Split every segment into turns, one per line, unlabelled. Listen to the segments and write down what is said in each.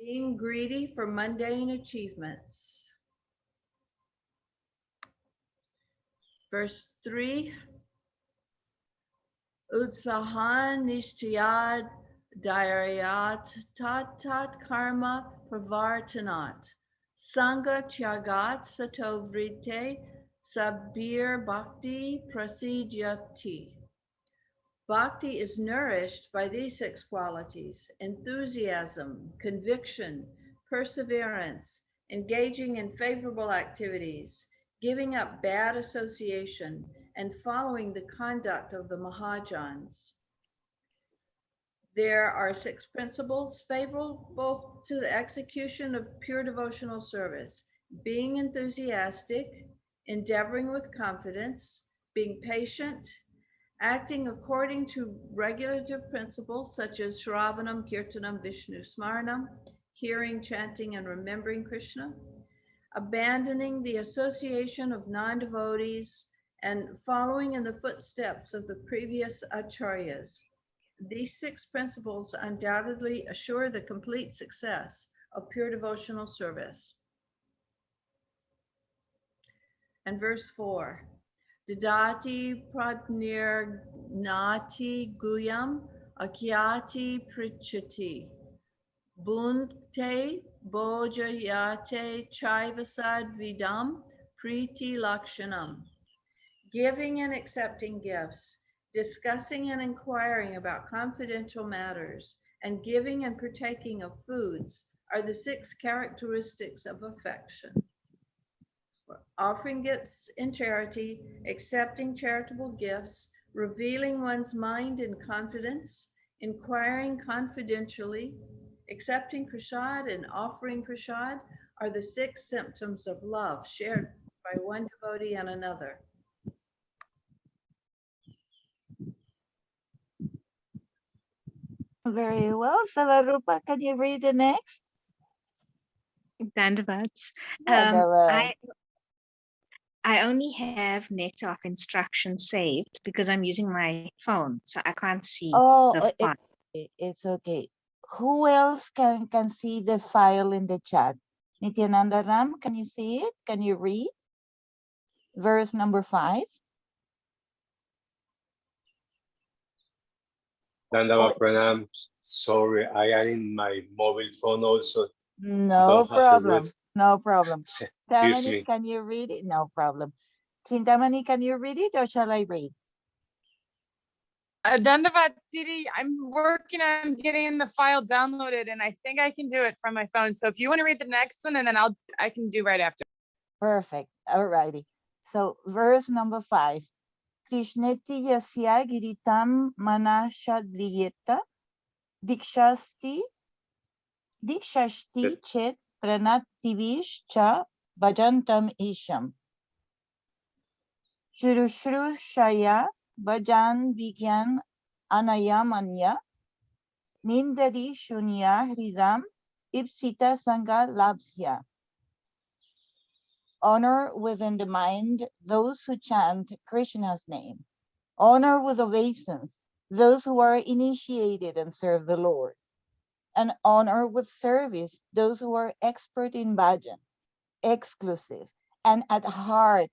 Being greedy for mundane achievements. Verse 3. Utsahan nishtayad dharyat tat karma pravartanat. Sangha tyagat satovrite sabir bhakti prasidyati. Bhakti is nourished by these 6 qualities: enthusiasm, conviction, perseverance, engaging in favorable activities, giving up bad association, and following the conduct of the Mahajans. There are 6 principles favorable to the execution of pure devotional service: being enthusiastic, endeavoring with confidence, being patient, acting according to regulative principles such as Shravanam, Kirtanam, Vishnu Smaranam, hearing, chanting, and remembering Krishna, abandoning the association of non-devotees, and following in the footsteps of the previous acharyas. These 6 principles undoubtedly assure the complete success of pure devotional service. And verse 4. Didati pradnir nati guyam akyati prichati. Bhunte bojayate chaivasad vidam priti lakshanam. Giving and accepting gifts, discussing and inquiring about confidential matters, and giving and partaking of foods are the 6 characteristics of affection. Offering gifts in charity, accepting charitable gifts, revealing one's mind in confidence, inquiring confidentially, accepting prasad and offering prasad are the 6 symptoms of love shared by one devotee and another.
Very well. Salarupa, can you read the next?
Dandavats. I only have Nectar of instruction saved because I'm using my phone, so I can't see the file.
It's okay. Who else can see the file in the chat? Nityananda Ram, can you see it? Can you read? Verse number 5.
Dandava Pranam. Sorry, I am in my mobile phone also.
No problem. No problem.
Excuse
Tamani,
me.
can you read it? No problem. Chintamani, can you read it or shall I read?
Dandavat Siri, I'm working on getting the file downloaded and I think I can do it from my phone. So if you want to read the next one and then I can do right after.
Perfect. All righty. So verse number 5. Krishneti yasya giritam manashadriyeta dikshasti chet pranativish cha bhajantam isham. Shuru shaya bhajan vigyan anayamanya nindari shunya hridam ipsita sangha labhya. Honor within the mind those who chant Krishna's name. Honor with obeisance those who are initiated and serve the Lord. And honor with service those who are expert in bhajan, exclusive, and at heart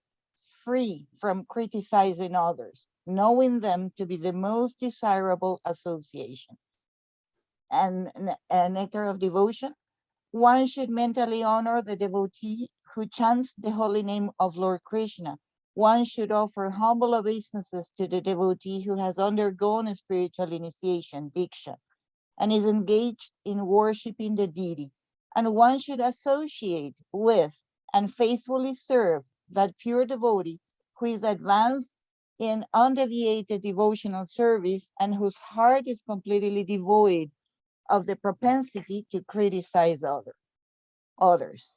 free from criticizing others, knowing them to be the most desirable association. And nectar of devotion, one should mentally honor the devotee who chants the holy name of Lord Krishna. One should offer humble obeisances to the devotee who has undergone a spiritual initiation, diksha, and is engaged in worshiping the deity. And one should associate with and faithfully serve that pure devotee who is advanced in undeviated devotional service and whose heart is completely devoid of the propensity to criticize others.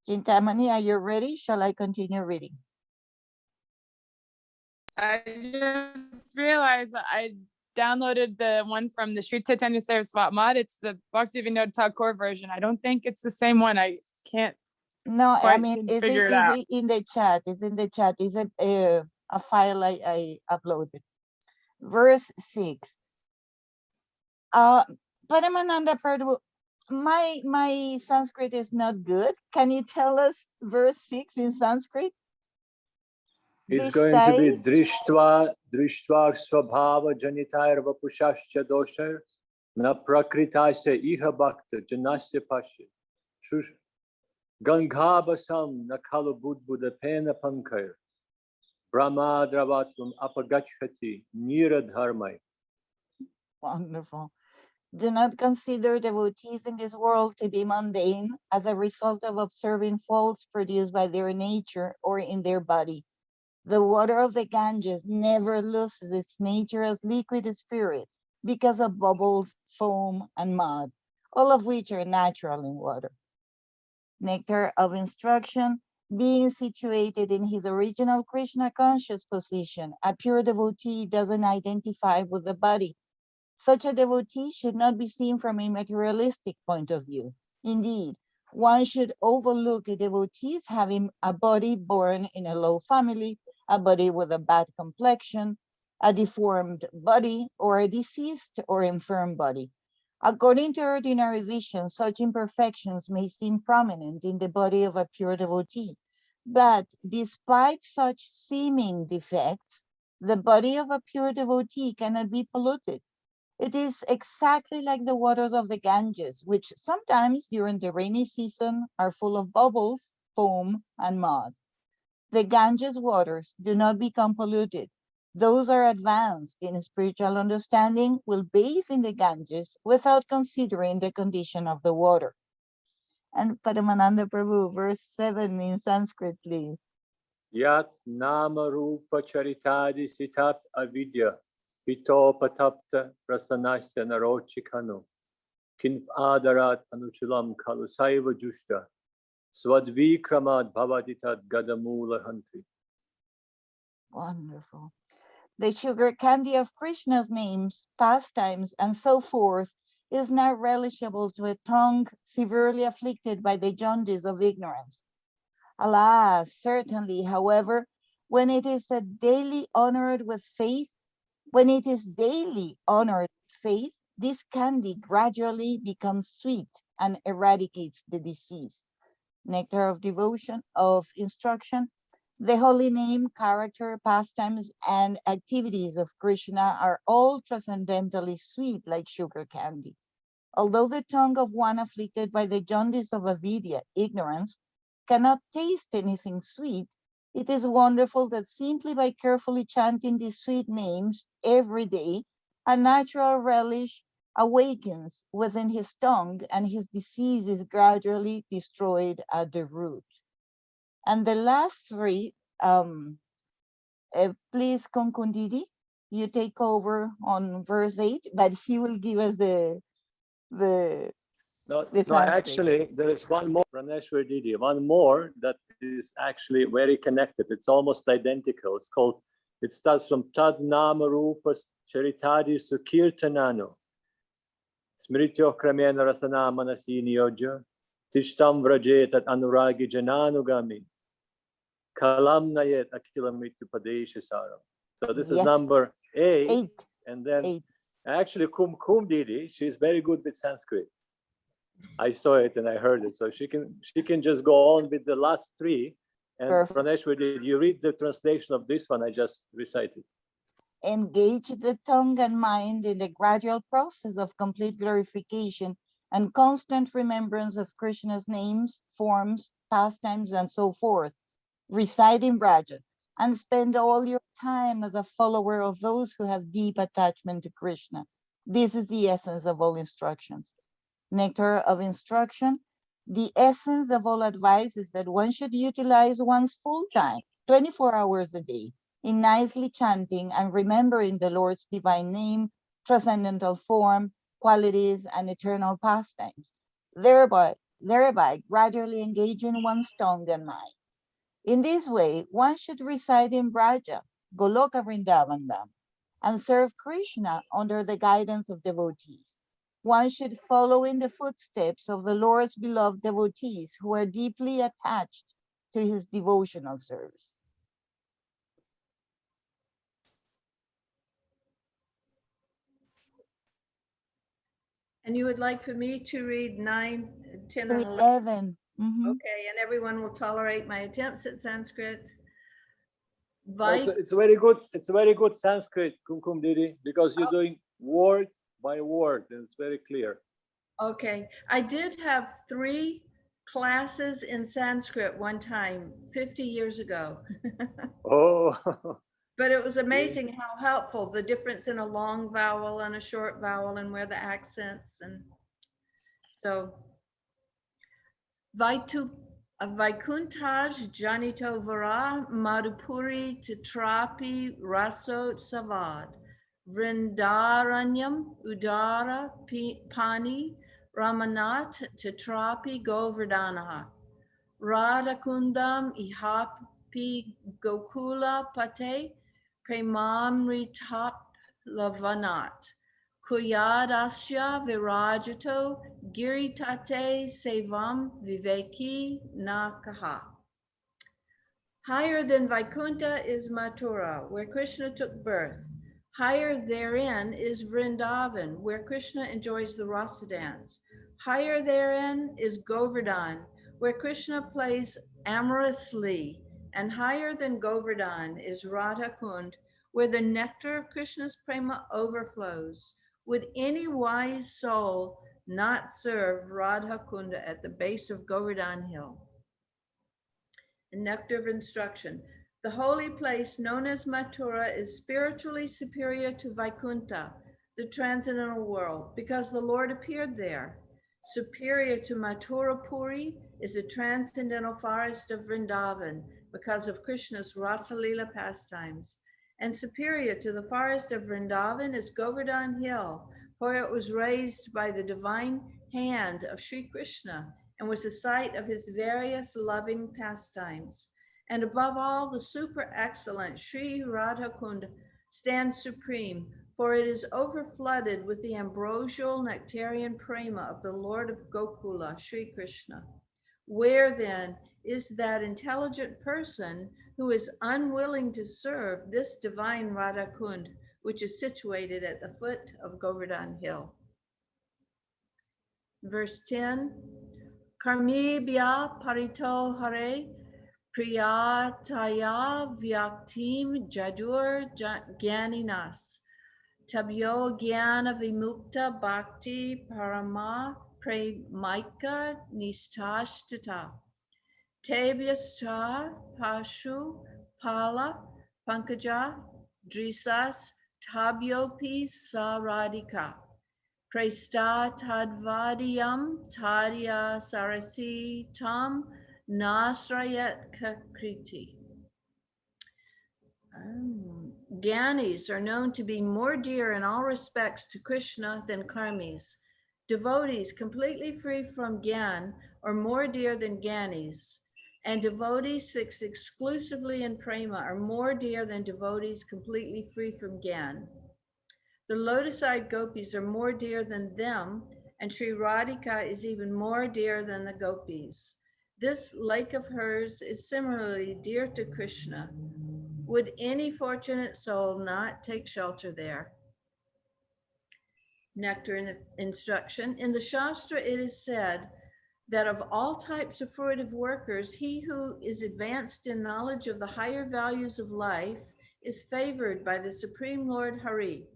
Chintamani, are you ready? Shall I continue reading?
I just realized I downloaded the one from the Sri Chaitanya Saraswat. It's the Bhakti Vinod Thakur version. I don't think it's the same one. I can't.
No, I mean, is
it
in the chat? It's in the chat. Is it a file I uploaded? Verse 6. Paramananda Prabhu, my Sanskrit is not good. Can you tell us verse 6 in Sanskrit?
It's going to be Drishtva Swabhava Janitair Vapushasya Doshair Na Prakritasya Iha Bhakta Janasya Pasya Ganghabasam Nakala Budbuddha Pena Pankair Brahma Dravatum Apagachhati Niradharmai.
Wonderful. Do not consider devotees in this world to be mundane as a result of observing faults produced by their nature or in their body. The water of the Ganges never loses its nature as liquid spirit because of bubbles, foam, and mud, all of which are natural in water. Nectar of instruction, being situated in his original Krishna conscious position, a pure devotee doesn't identify with the body. Such a devotee should not be seen from a materialistic point of view. Indeed, one should overlook a devotee's having a body born in a low family, a body with a bad complexion, a deformed body, or a diseased or infirm body. According to ordinary vision, such imperfections may seem prominent in the body of a pure devotee. But despite such seeming defects, the body of a pure devotee cannot be polluted. It is exactly like the waters of the Ganges, which sometimes during the rainy season are full of bubbles, foam, and mud. The Ganges waters do not become polluted. Those are advanced in spiritual understanding will bathe in the Ganges without considering the condition of the water. And Paramananda Prabhu, verse 7 in Sanskrit, please.
Yat nama rupa charitadi sitat avidya hitopatapta prasanasya narochikano kinv adarat anuchulam kalu saiva jushta swadvikramad bhavaditat gadamula hantri.
Wonderful. The sugar candy of Krishna's names, pastimes, and so forth is not relishable to a tongue severely afflicted by the jaundice of ignorance. Alas, certainly, however, when it is daily honored with faith, this candy gradually becomes sweet and eradicates the disease. Nectar of devotion, of instruction. The holy name, character, pastimes, and activities of Krishna are all transcendently sweet like sugar candy. Although the tongue of one afflicted by the jaundice of avidya, ignorance, cannot taste anything sweet, it is wonderful that simply by carefully chanting these sweet names every day, a natural relish awakens within his tongue and his disease is gradually destroyed at the root. And the last three, please, Konkundidi, you take over on verse 8, but he will give us
No,
Sanskrit.
actually, there is one more, Praneshwar Didi, one more that is actually very connected. It's almost identical. It starts from Tad Nama Rupa Charitadi Sukirtanano. Smrityo Kramena Rasana Manasi Niyoja. Tishtam Vrajetat Anuragi Jananugami. Kalam Nayet Akilamritu Padesha Saram. So this is number 8. And then actually Kum Didi, she's very good with Sanskrit. I saw it and I heard it. So she can just go on with the last 3. And Praneshwar, did you read the translation of this one I just recited?
Engage the tongue and mind in the gradual process of complete glorification and constant remembrance of Krishna's names, forms, pastimes, and so forth. Reside in Braja and spend all your time as a follower of those who have deep attachment to Krishna. This is the essence of all instructions. Nectar of instruction. The essence of all advice is that one should utilize one's full time, 24 hours a day, in nicely chanting and remembering the Lord's divine name, transcendental form, qualities, and eternal pastimes, thereby gradually engaging one's tongue and mind. In this way, one should reside in Braja, Goloka Vrindavan Dham, and serve Krishna under the guidance of devotees. One should follow in the footsteps of the Lord's beloved devotees who are deeply attached to his devotional service.
And you would like for me to read 9, 10,
To
and 11?
11. Mhm.
Okay, and everyone will tolerate my attempts at Sanskrit.
It's very good. It's very good Sanskrit, Kumkum Didi, because you're doing word by word, and it's very clear.
Okay, I did have 3 classes in Sanskrit one time, 50 years ago.
Oh,
But it was amazing how helpful the difference in a long vowel and a short vowel and where the accents, and so Vaikuntaj Janito Vara Madhupuri Titrapi Rasot Savad Vrindaranyam Udara Pani Ramanat Titrapi Govardhanaha Radhakundam Ihapi Gokula Pate Premamritap Lavanat Kuyadasya Virajato Giritate Sevam Viveki Nakaha. Higher than Vaikuntha is Mathura, where Krishna took birth. Higher therein is Vrindavan, where Krishna enjoys the rasa dance. Higher therein is Govardhan, where Krishna plays amorously. And higher than Govardhan is Radha Kund, where the nectar of Krishna's prema overflows. Would any wise soul not serve Radha Kunda at the base of Govardhan Hill? A nectar of instruction. The holy place known as Mathura is spiritually superior to Vaikuntha, the transcendental world, because the Lord appeared there. Superior to Mathura Puri is the transcendental forest of Vrindavan, because of Krishna's Rasalila pastimes. And superior to the forest of Vrindavan is Govardhan Hill, for it was raised by the divine hand of Sri Krishna and was the site of his various loving pastimes. And above all, the super excellent Sri Radha Kund stands supreme, for it is overflooded with the ambrosial nectarian prema of the Lord of Gokula, Sri Krishna. Where then is that intelligent person who is unwilling to serve this divine Radha Kund, which is situated at the foot of Govardhan Hill? Verse 10, Karmibhya parito hare priyataya vyaktim jadur jnaninas tabyo jnana vimukta bhakti parama premaika nistashtata Tebyastra Pashu Pala Pankaja Drisas Tabyopi Saradika Presta Tadvadiyam Tadya Sarasi Tam Nasrayat Kakriti. Gyanis are known to be more dear in all respects to Krishna than karmis. Devotees completely free from gyan are more dear than gyanis. And devotees fixed exclusively in prema are more dear than devotees completely free from gyan. The lotus-eyed gopis are more dear than them, and Sri Radhika is even more dear than the gopis. This lake of hers is similarly dear to Krishna. Would any fortunate soul not take shelter there? Nectar instruction. In the Shastra, it is said that of all types of fruitive workers, he who is advanced in knowledge of the higher values of life is favored by the Supreme Lord Hari.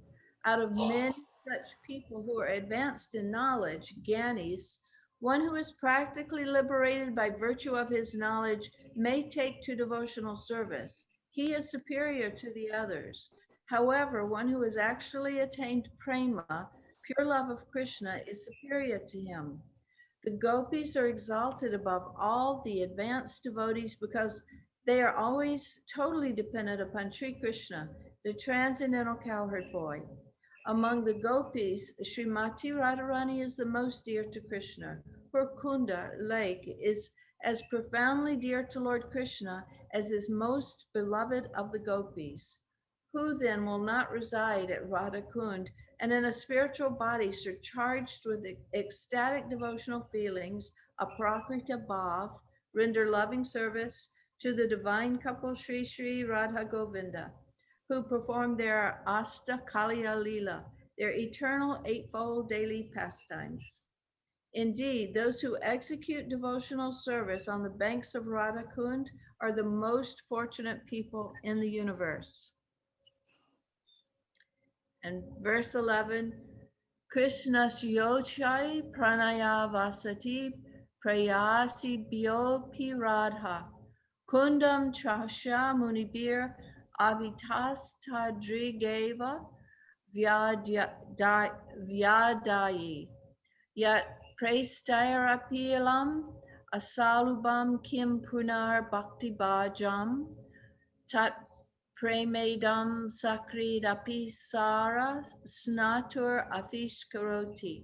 Out of many such people who are advanced in knowledge, Gyanis, one who is practically liberated by virtue of his knowledge may take to devotional service. He is superior to the others. However, one who has actually attained prema, pure love of Krishna, is superior to him. The gopis are exalted above all the advanced devotees because they are always totally dependent upon Sri Krishna, the transcendental cowherd boy. Among the gopis, Srimati Radharani is the most dear to Krishna. Her Kunda, lake, is as profoundly dear to Lord Krishna as this most beloved of the gopis. Who then will not reside at Radha Kund and in a spiritual body surcharged with ecstatic devotional feelings, aprakrita bhav, render loving service to the divine couple Śrī Śrī Radha Govinda, who perform their Asta Kalya Lila, their eternal eightfold daily pastimes. Indeed, those who execute devotional service on the banks of Radha Kund are the most fortunate people in the universe. And verse 11, Krishna Yochai Pranaya Vasati Prayasi Biopi Radha Kundam Chasha Munibir Abhitastadrigeva Vyadayi Yat Prestairapilam Asalubam Kim Punar Bhakti Bhajam Tat Premedam Sakridapi Sara Snatur Afish Karoti.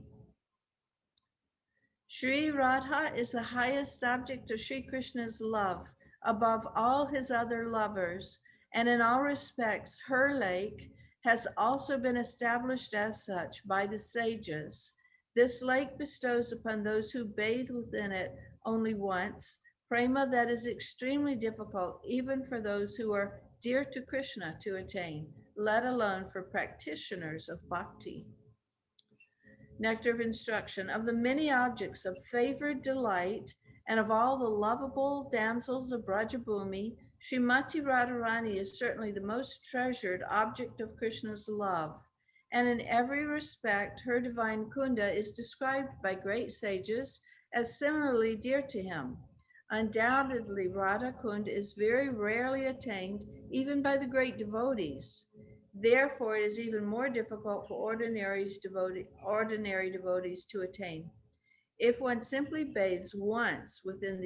Sri Radha is the highest object of Sri Krishna's love above all his other lovers, and in all respects, her lake has also been established as such by the sages. This lake bestows upon those who bathe within it only once, prema that is extremely difficult even for those who are dear to Krishna to attain, let alone for practitioners of bhakti. Nectar of instruction. Of the many objects of favored delight and of all the lovable damsels of Brajabhumi, Srimati Radharani is certainly the most treasured object of Krishna's love. And in every respect, her divine Kunda is described by great sages as similarly dear to him. Undoubtedly, Radha Kund is very rarely attained even by the great devotees. Therefore, it is even more difficult for ordinary devotees to attain. If one simply bathes once within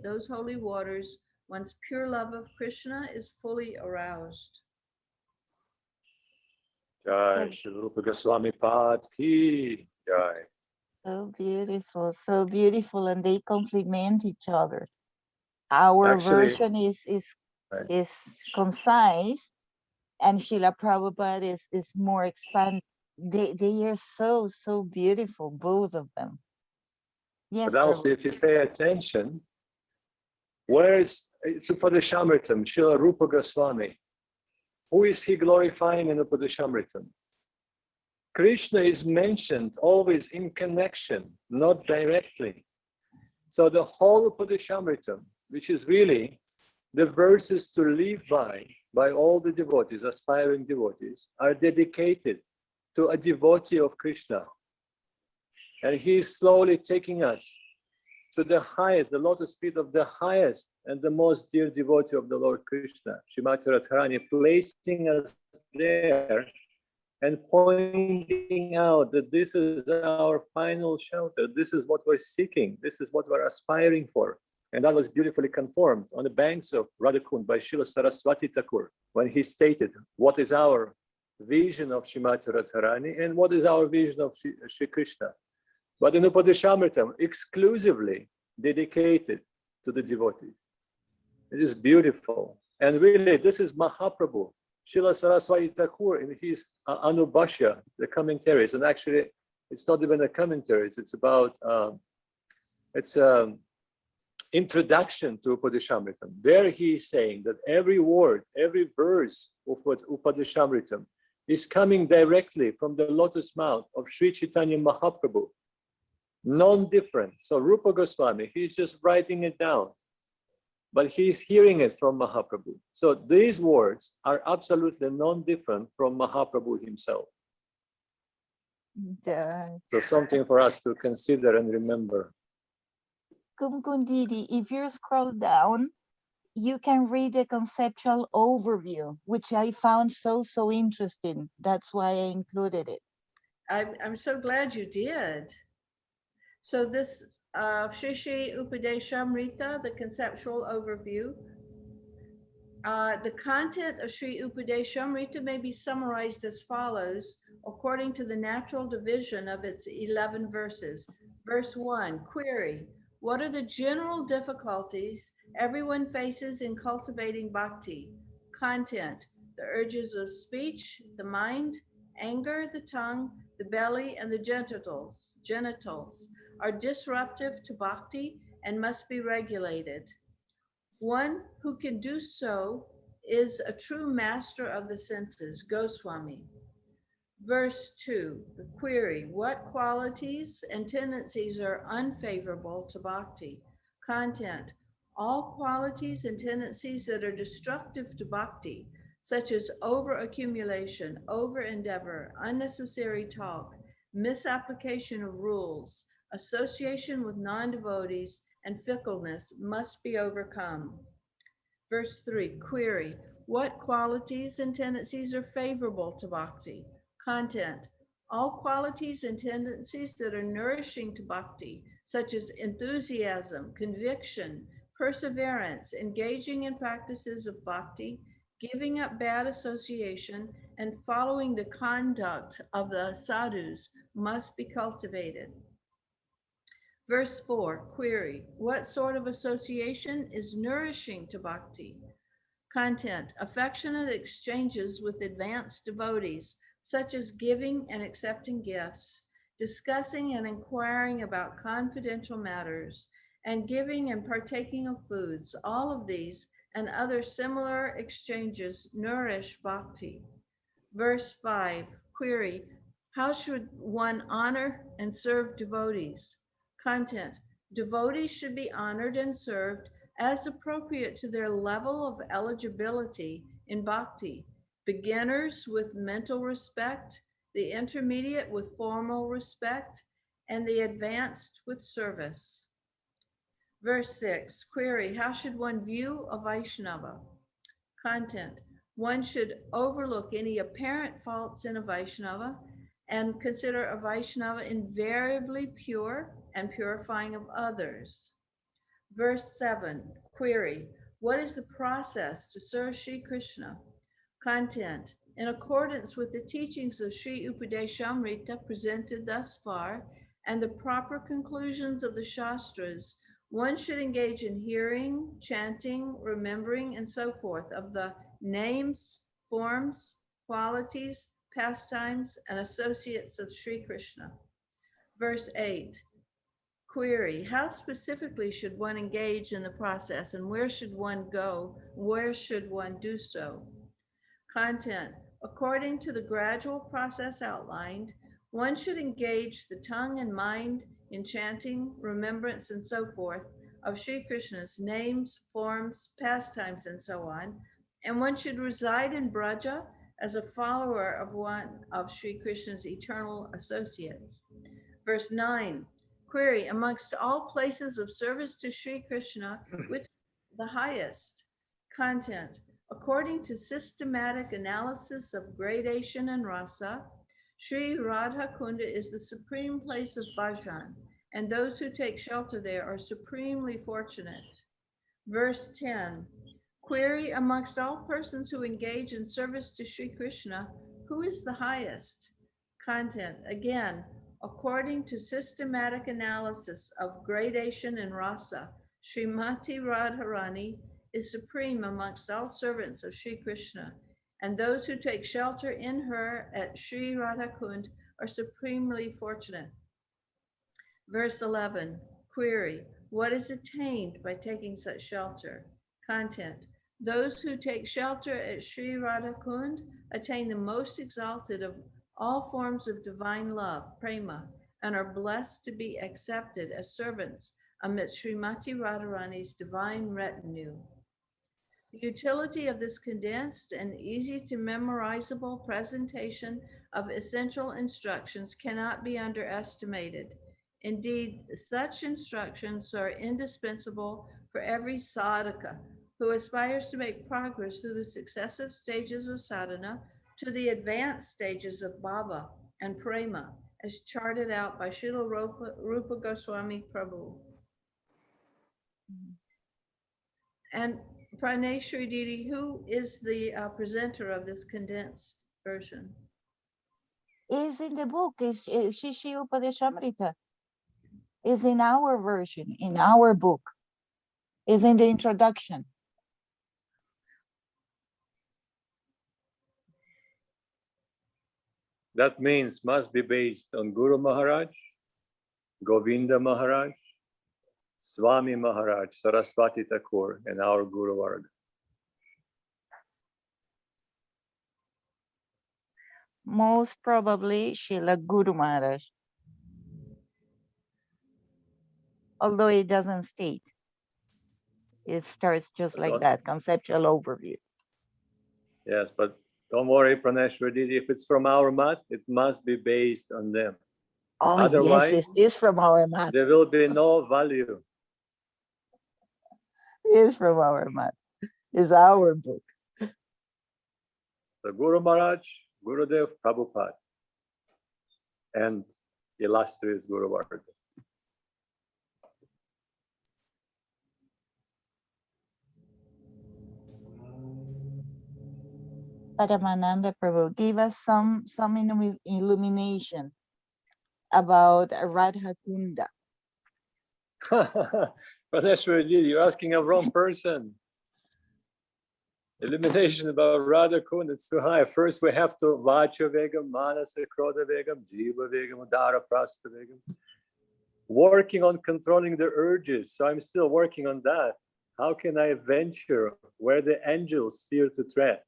those holy waters, one's pure love of Krishna is fully aroused.
Jai Śrī Upadeśāmṛta Pad ki Jai.
So beautiful, and they complement each other. Our
Actually,
version is
right.
concise, and Srila Prabhupada is more expanded. They are so beautiful, both of them. Yes,
But also, if you pay attention, where is it's Upadeśāmṛtam, Srila Rupa Goswami? Who is he glorifying in Upadeśāmṛtam? Krishna is mentioned always in connection, not directly. So the whole Upadeśāmṛtam, which is really the verses to live by all the devotees, aspiring devotees, are dedicated to a devotee of Krishna. And he is slowly taking us to the highest, the lotus feet of the highest and the most dear devotee of the Lord Krishna, Śrīmati Radharani, placing us there and pointing out that this is our final shelter. This is what we're seeking. This is what we're aspiring for. And that was beautifully confirmed on the banks of Radha Kund by Srila Saraswati Thakur, when he stated what is our vision of Śrīmati Radharani and what is our vision of Shri Krishna. But in Upadeśāmṛtam, exclusively dedicated to the devotees. It is beautiful. And really, this is Mahaprabhu, Srila Saraswati Thakur in his Anubhashya, the commentaries. And actually, it's not even a commentaries, it's about, introduction to Upadeśāmṛtam. There he is saying that every word, every verse of Upadeśāmṛtam is coming directly from the lotus mouth of Sri Chaitanya Mahaprabhu. Non-different. So Rupa Goswami, he's just writing it down, but he's hearing it from Mahaprabhu. So these words are absolutely non-different from Mahaprabhu himself. So something for us to consider and remember.
Kumkundidi, if you scroll down, you can read the conceptual overview, which I found so interesting. That's why I included it.
I'm so glad you did. So this Śrī Śrī Upadeśāmṛta, the conceptual overview. The content of Śrī Upadeśāmṛta may be summarized as follows, according to the natural division of its 11 verses. Verse 1, query, what are the general difficulties everyone faces in cultivating bhakti? Content, the urges of speech, the mind, anger, the tongue, the belly, and the genitals are disruptive to bhakti and must be regulated. One who can do so is a true master of the senses, Goswami. Verse 2, the query, what qualities and tendencies are unfavorable to bhakti? Content, all qualities and tendencies that are destructive to bhakti, such as over-accumulation, over-endeavor, unnecessary talk, misapplication of rules, association with non-devotees, and fickleness must be overcome. Verse 3, query, what qualities and tendencies are favorable to bhakti? Content, all qualities and tendencies that are nourishing to bhakti, such as enthusiasm, conviction, perseverance, engaging in practices of bhakti, giving up bad association, and following the conduct of the sadhus must be cultivated. Verse 4, query, what sort of association is nourishing to bhakti? Content, affectionate exchanges with advanced devotees, such as giving and accepting gifts, discussing and inquiring about confidential matters, and giving and partaking of foods. All of these and other similar exchanges nourish bhakti. Verse 5, query, how should one honor and serve devotees? Content, devotees should be honored and served as appropriate to their level of eligibility in bhakti. Beginners with mental respect, the intermediate with formal respect, and the advanced with service. Verse 6, query, how should one view a Vaishnava? Content, one should overlook any apparent faults in a Vaishnava and consider a Vaishnava invariably pure and purifying of others. Verse 7, query, what is the process to serve Śrī Krishna? Content, in accordance with the teachings of Śrī Upadeśāmṛta presented thus far and the proper conclusions of the Shastras, one should engage in hearing, chanting, remembering, and so forth of the names, forms, qualities, pastimes, and associates of Śrī Krishna. Verse 8, query, how specifically should one engage in the process and where should one go? Where should one do so? Content, according to the gradual process outlined, one should engage the tongue and mind in chanting, remembrance, and so forth of Śrī Krishna's names, forms, pastimes, and so on. And one should reside in Braja as a follower of one of Śrī Krishna's eternal associates. Verse 9, query, amongst all places of service to Śrī Krishna, which is the highest? Content, according to systematic analysis of gradation and rasa, Śrī Radha Kunda is the supreme place of bhajan, and those who take shelter there are supremely fortunate. Verse 10, query, amongst all persons who engage in service to Śrī Krishna, who is the highest? Content, again, according to systematic analysis of gradation and rasa, Srimati Radharani is supreme amongst all servants of Śrī Krishna, and those who take shelter in her at Śrī Radhakund are supremely fortunate. Verse 11, query, what is attained by taking such shelter? Content, those who take shelter at Śrī Radhakund attain the most exalted of all forms of divine love, prema, and are blessed to be accepted as servants amidst Srimati Radharani's divine retinue. The utility of this condensed and easy to memorizable presentation of essential instructions cannot be underestimated. Indeed, such instructions are indispensable for every sadhaka who aspires to make progress through the successive stages of sadhana to the advanced stages of bhava and prema, as charted out by Srila Rupa Goswami Prabhu. And Praneshri Didi, who is the presenter of this condensed version?
Is in the book, is Śrī Śrī Upadeśāmṛta. Is in our version, in our book, is in the introduction.
That means must be based on Guru Maharaj, Govinda Maharaj, Swami Maharaj, Saraswati Thakur, and our Guru Varga.
Most probably Srila Guru Maharaj. Although it doesn't state. It starts just like that, conceptual overview.
Yes, but don't worry, Praneshwar Didi, if it's from our mat, it must be based on them.
Oh,
Otherwise,
yes, it is from our mat.
there will be no value.
It is from our mat. It's our book.
The Guru Maharaj, Gurudev, Prabhupada, and illustrious Guru Varga.
Paramananda Prabhu, give us some illumination about Radha Kunda.
Praneshwar Ji, you're asking a wrong person. Illumination about Radha Kunda, it's too high. First we have to Vacha Vegam, Manasa Krodha Vegam, Jiva Vegam, Udara Prastha Vegam. Working on controlling the urges. So I'm still working on that. How can I venture where the angels fear to tread?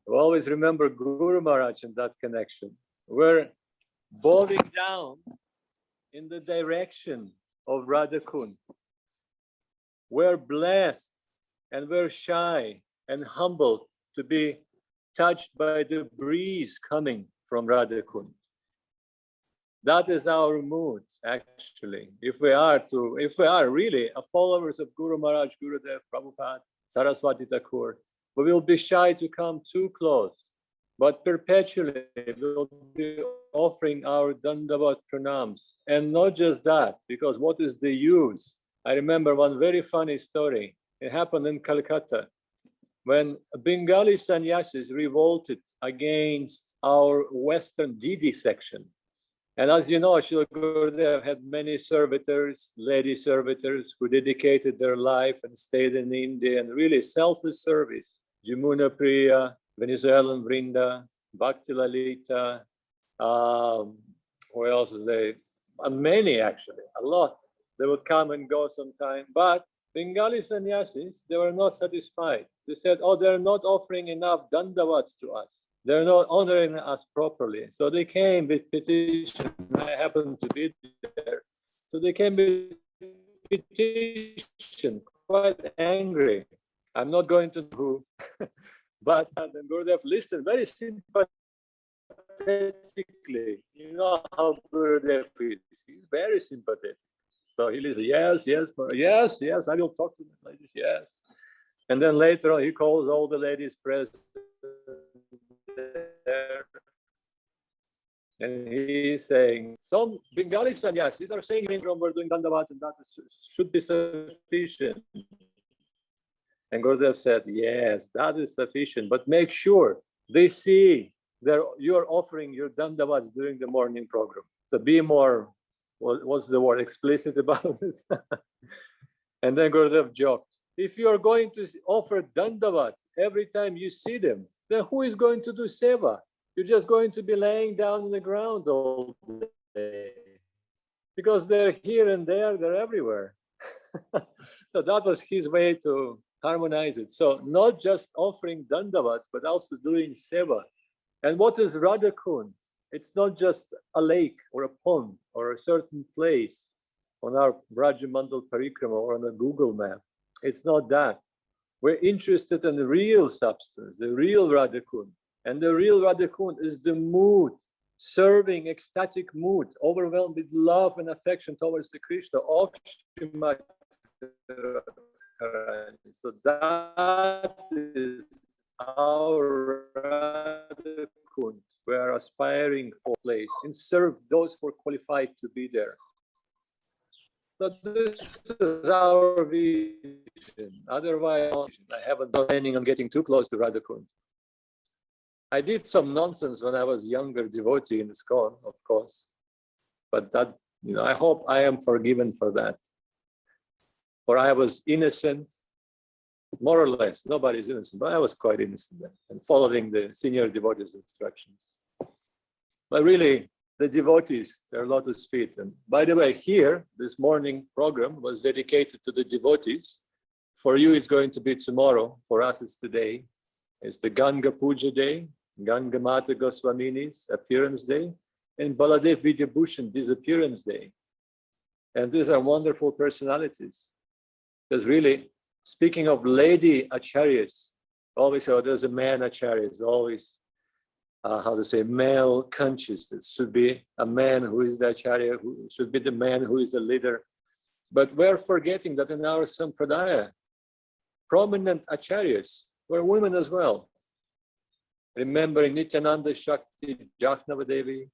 Always remember Guru Maharaj in that connection. We're bowing down in the direction of Radha Kund. We're blessed and we're shy and humble to be touched by the breeze coming from Radha Kund. That is our mood, actually. If we are really followers of Guru Maharaj, Gurudev, Prabhupada, Saraswati Thakur, we will be shy to come too close, but perpetually we'll be offering our Dandavat Pranams. And not just that, because what is the use? I remember one very funny story. It happened in Calcutta when Bengali sannyasis revolted against our Western Didi section. And as you know, Srila Gurudev had many servitors, lady servitors, who dedicated their life and stayed in India and really selfless service. Jamuna Priya, Venezuelan Vrinda, Bhakti Lalita, who else is there? Many actually, a lot. They would come and go sometime. But Bengali sannyasis, they were not satisfied. They said, oh, they're not offering enough dandavats to us. They're not honoring us properly. So they came with petition. I happened to be there. So they came with petition, quite angry. I'm not going to who, but then Gurudev listened very sympathetically. You know how Gurudev is. He's very sympathetic. So he listened, yes, I will talk to the ladies, yes. And then later on, he calls all the ladies present there. And he's saying, some Bengali sannyasis are saying we're doing dandavats and that should be sufficient. And Gurudev said, yes, that is sufficient, but make sure they see that you're offering your dandavats during the morning program. So be more, what's the word, explicit about it. And then Gurudev joked, if you're going to offer dandavat every time you see them, then who is going to do seva? You're just going to be laying down on the ground all day. Because they're here and there, they're everywhere. So that was his way to harmonize it. So not just offering dandavats, but also doing seva. And what is Radha Kund? It's not just a lake or a pond or a certain place on our Brajamandal Parikrama or on a Google map. It's not that. We're interested in the real substance, the real Radha Kund. And the real Radha Kund is the mood, serving, ecstatic mood, overwhelmed with love and affection towards the Krishna. So that is our Radha Kund. We are aspiring for place and serve those who are qualified to be there. So this is our vision. Otherwise, I haven't been planning on getting too close to Radha Kund. I did some nonsense when I was younger devotee in ISKCON, of course. But that, I hope I am forgiven for that. For I was innocent, more or less. Nobody's innocent, but I was quite innocent then, and following the senior devotees' instructions. But really, the devotees, their lotus feet. And by the way, here, this morning program was dedicated to the devotees. For you, it's going to be tomorrow. For us, it's today. It's the Ganga Puja day, Gangamata Goswamini's appearance day, and Baladev Vidyabhushan disappearance day. And these are wonderful personalities. Because really, speaking of lady acharyas, always say, oh, there's a man acharyas, always, male conscious. It should be a man who is the acharya, who should be the man who is the leader. But we're forgetting that in our Sampradaya, prominent acharyas were women as well. Remembering Nityananda Shakti Jahnava-devi,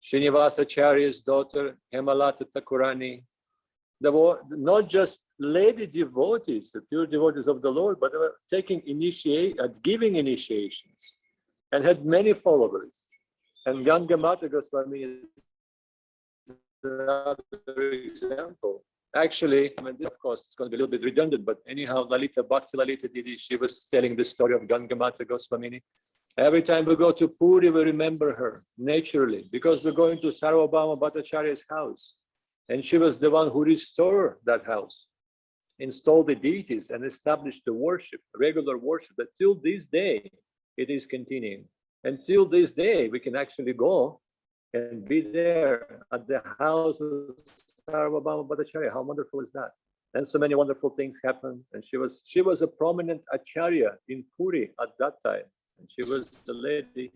Srinivasa Acharya's daughter, Hemalata Thakurani. They were not just lady devotees, the pure devotees of the Lord, but they were giving initiations and had many followers. And Gangamata Goswami is another example. Actually, of course, it's going to be a little bit redundant, but anyhow, Lalita Bhakti Lalita Didi, she was telling the story of Gangamata Goswamini. Every time we go to Puri, we remember her naturally, because we're going to Sarvabhauma Bhattacharya's house. And she was the one who restored that house, installed the deities, and established the worship, regular worship, that till this day, it is continuing. Until this day, we can actually go and be there at the house of Sarvabhauma Bhattacharya. How wonderful is that? And so many wonderful things happened. And she was a prominent acharya in Puri at that time. And she was the lady.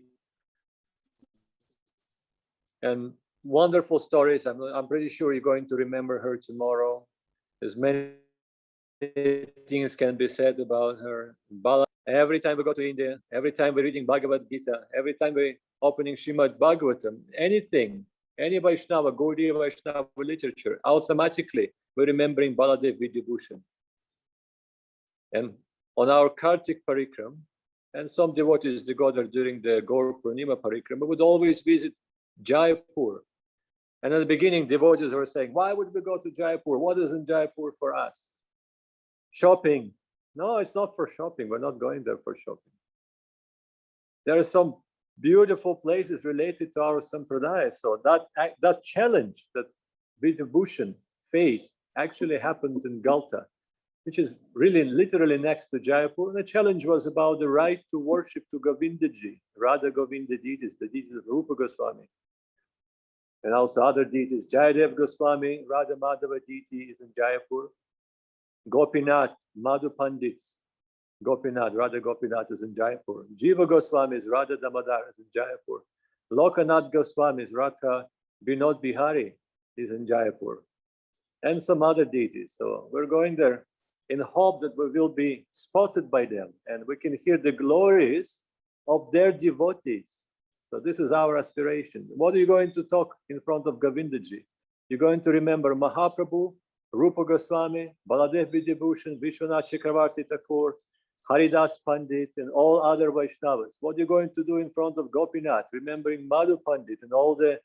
And wonderful stories. I'm pretty sure you're going to remember her tomorrow. As many things can be said about her. Every time we go to India, every time we're reading Bhagavad Gita, every time we're opening Srimad Bhagavatam, anything, any Vaishnava, Gaudiya Vaishnava literature, automatically we're remembering Baladev Vidyabhushan. And on our Kartik Parikram, and some devotees, they go there during the Gaur Purnima Parikram, would always visit Jaipur. And at the beginning, devotees were saying, why would we go to Jaipur? What is in Jaipur for us? Shopping. No, it's not for shopping. We're not going there for shopping. There are some beautiful places related to our Sampradaya. So that challenge that Vidyabhushan faced actually happened in Galta, which is really literally next to Jaipur. And the challenge was about the right to worship to Govindaji, Radha Govinda deities, the deities of Rupa Goswami. And also other deities, Jayadev Goswami, Radha Madhava deity is in Jaipur. Gopinath, Madhu Pandits, Gopinath, Radha Gopinath is in Jaipur. Jiva Goswami is Radha Damodar is in Jaipur. Lokanath Goswami is Radha Vinod Bihari is in Jaipur. And some other deities. So we're going there in hope that we will be spotted by them and we can hear the glories of their devotees. So this is our aspiration. What are you going to talk in front of Govindaji? You're going to remember Mahaprabhu, Rupa Goswami, Baladev Vidyabhushan, Vishwanath Chakravarti Thakur, Haridas Pandit, and all other Vaishnavas. What are you going to do in front of Gopinath, remembering Madhu Pandit and all the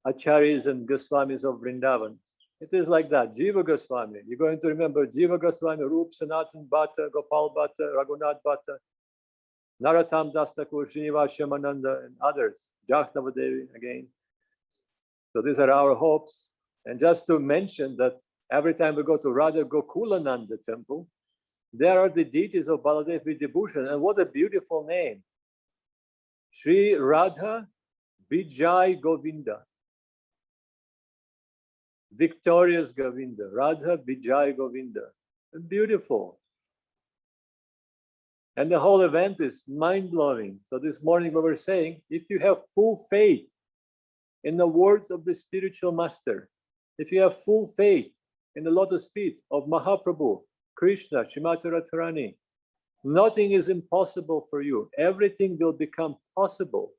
Acharyas and Goswamis of Vrindavan? It is like that. Jiva Goswami. You're going to remember Jiva Goswami, Rup, Sanatan Bhatta, Gopal Bhatta, Raghunath Bhatta, Narottam Das Thakur, Srinivas Shamananda, and others. Jahnava Devi again. So these are our hopes. And just to mention that every time we go to Radha Gokulananda temple, there are the deities of Baladev Vidyabhushan. And what a beautiful name. Shri Radha Vijay Govinda. Victorious Govinda, Radha Vijay Govinda. Beautiful. And the whole event is mind-blowing. So this morning we were saying, if you have full faith in the words of the spiritual master, if you have full faith in the lotus feet of Mahaprabhu, Krishna, Srimati Radharani, nothing is impossible for you. Everything will become possible.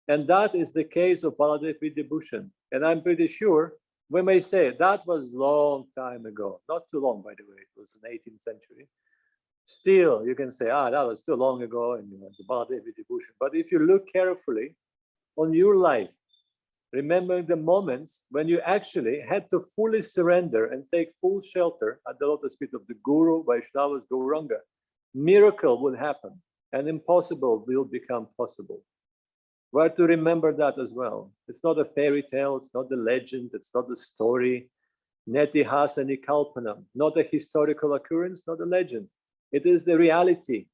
And that is the case of Baladev Vidyabhushan. And I'm pretty sure we may say that was long time ago. Not too long, by the way. It was in the 18th century. Still, you can say, that was too long ago, and it's Baladev Vidyabhushan. But if you look carefully on your life, remembering the moments when you actually had to fully surrender and take full shelter at the lotus feet of the Guru, Vaishnavas, Gauranga, miracle will happen, and impossible will become possible. We are to remember that as well. It's not a fairy tale, it's not the legend, it's not the story. Netihasa Nikalpanam, not a historical occurrence, not a legend. It is the reality.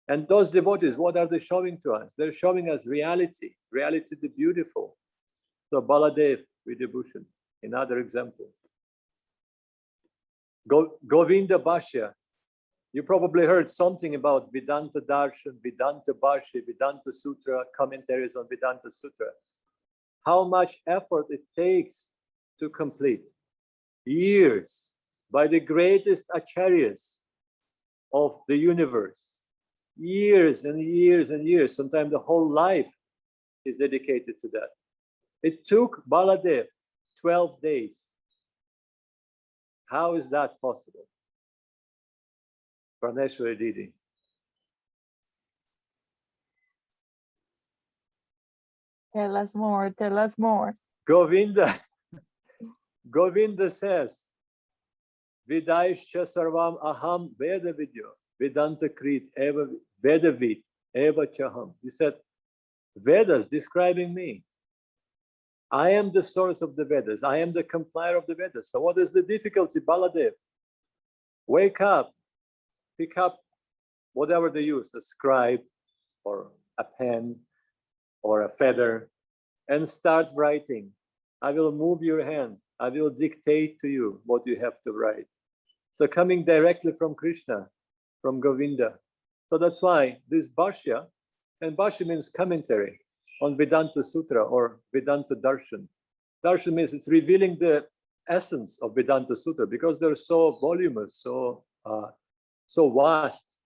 And those devotees, what are they showing to us? They're showing us reality, reality the beautiful. So Baladev, Vidibhushan, another example. Govinda Bhashya. You probably heard something about Vedanta Darshan, Vedanta Bhashya, Vedanta Sutra, commentaries on Vedanta Sutra. How much effort it takes to complete. Years by the greatest acharyas of the universe. Years and years and years. Sometimes the whole life is dedicated to that. It took Baladev 12 days. How is that possible? Praneshwari Didi.
Tell us more, tell us more.
Govinda says, Vidaischa sarvam aham veda vidyo, Vedanta krit eva vedavid eva chaham. He said, Vedas describing me. I am the source of the Vedas. I am the compiler of the Vedas. So what is the difficulty, Baladev? Wake up, pick up whatever they use, a scribe or a pen or a feather, and start writing. I will move your hand. I will dictate to you what you have to write. So coming directly from Krishna, from Govinda. So that's why this Bhashya, and Bhashya means commentary on Vedanta Sutra or Vedanta Darshan. Darshan means it's revealing the essence of Vedanta Sutra because they're so voluminous, so vast.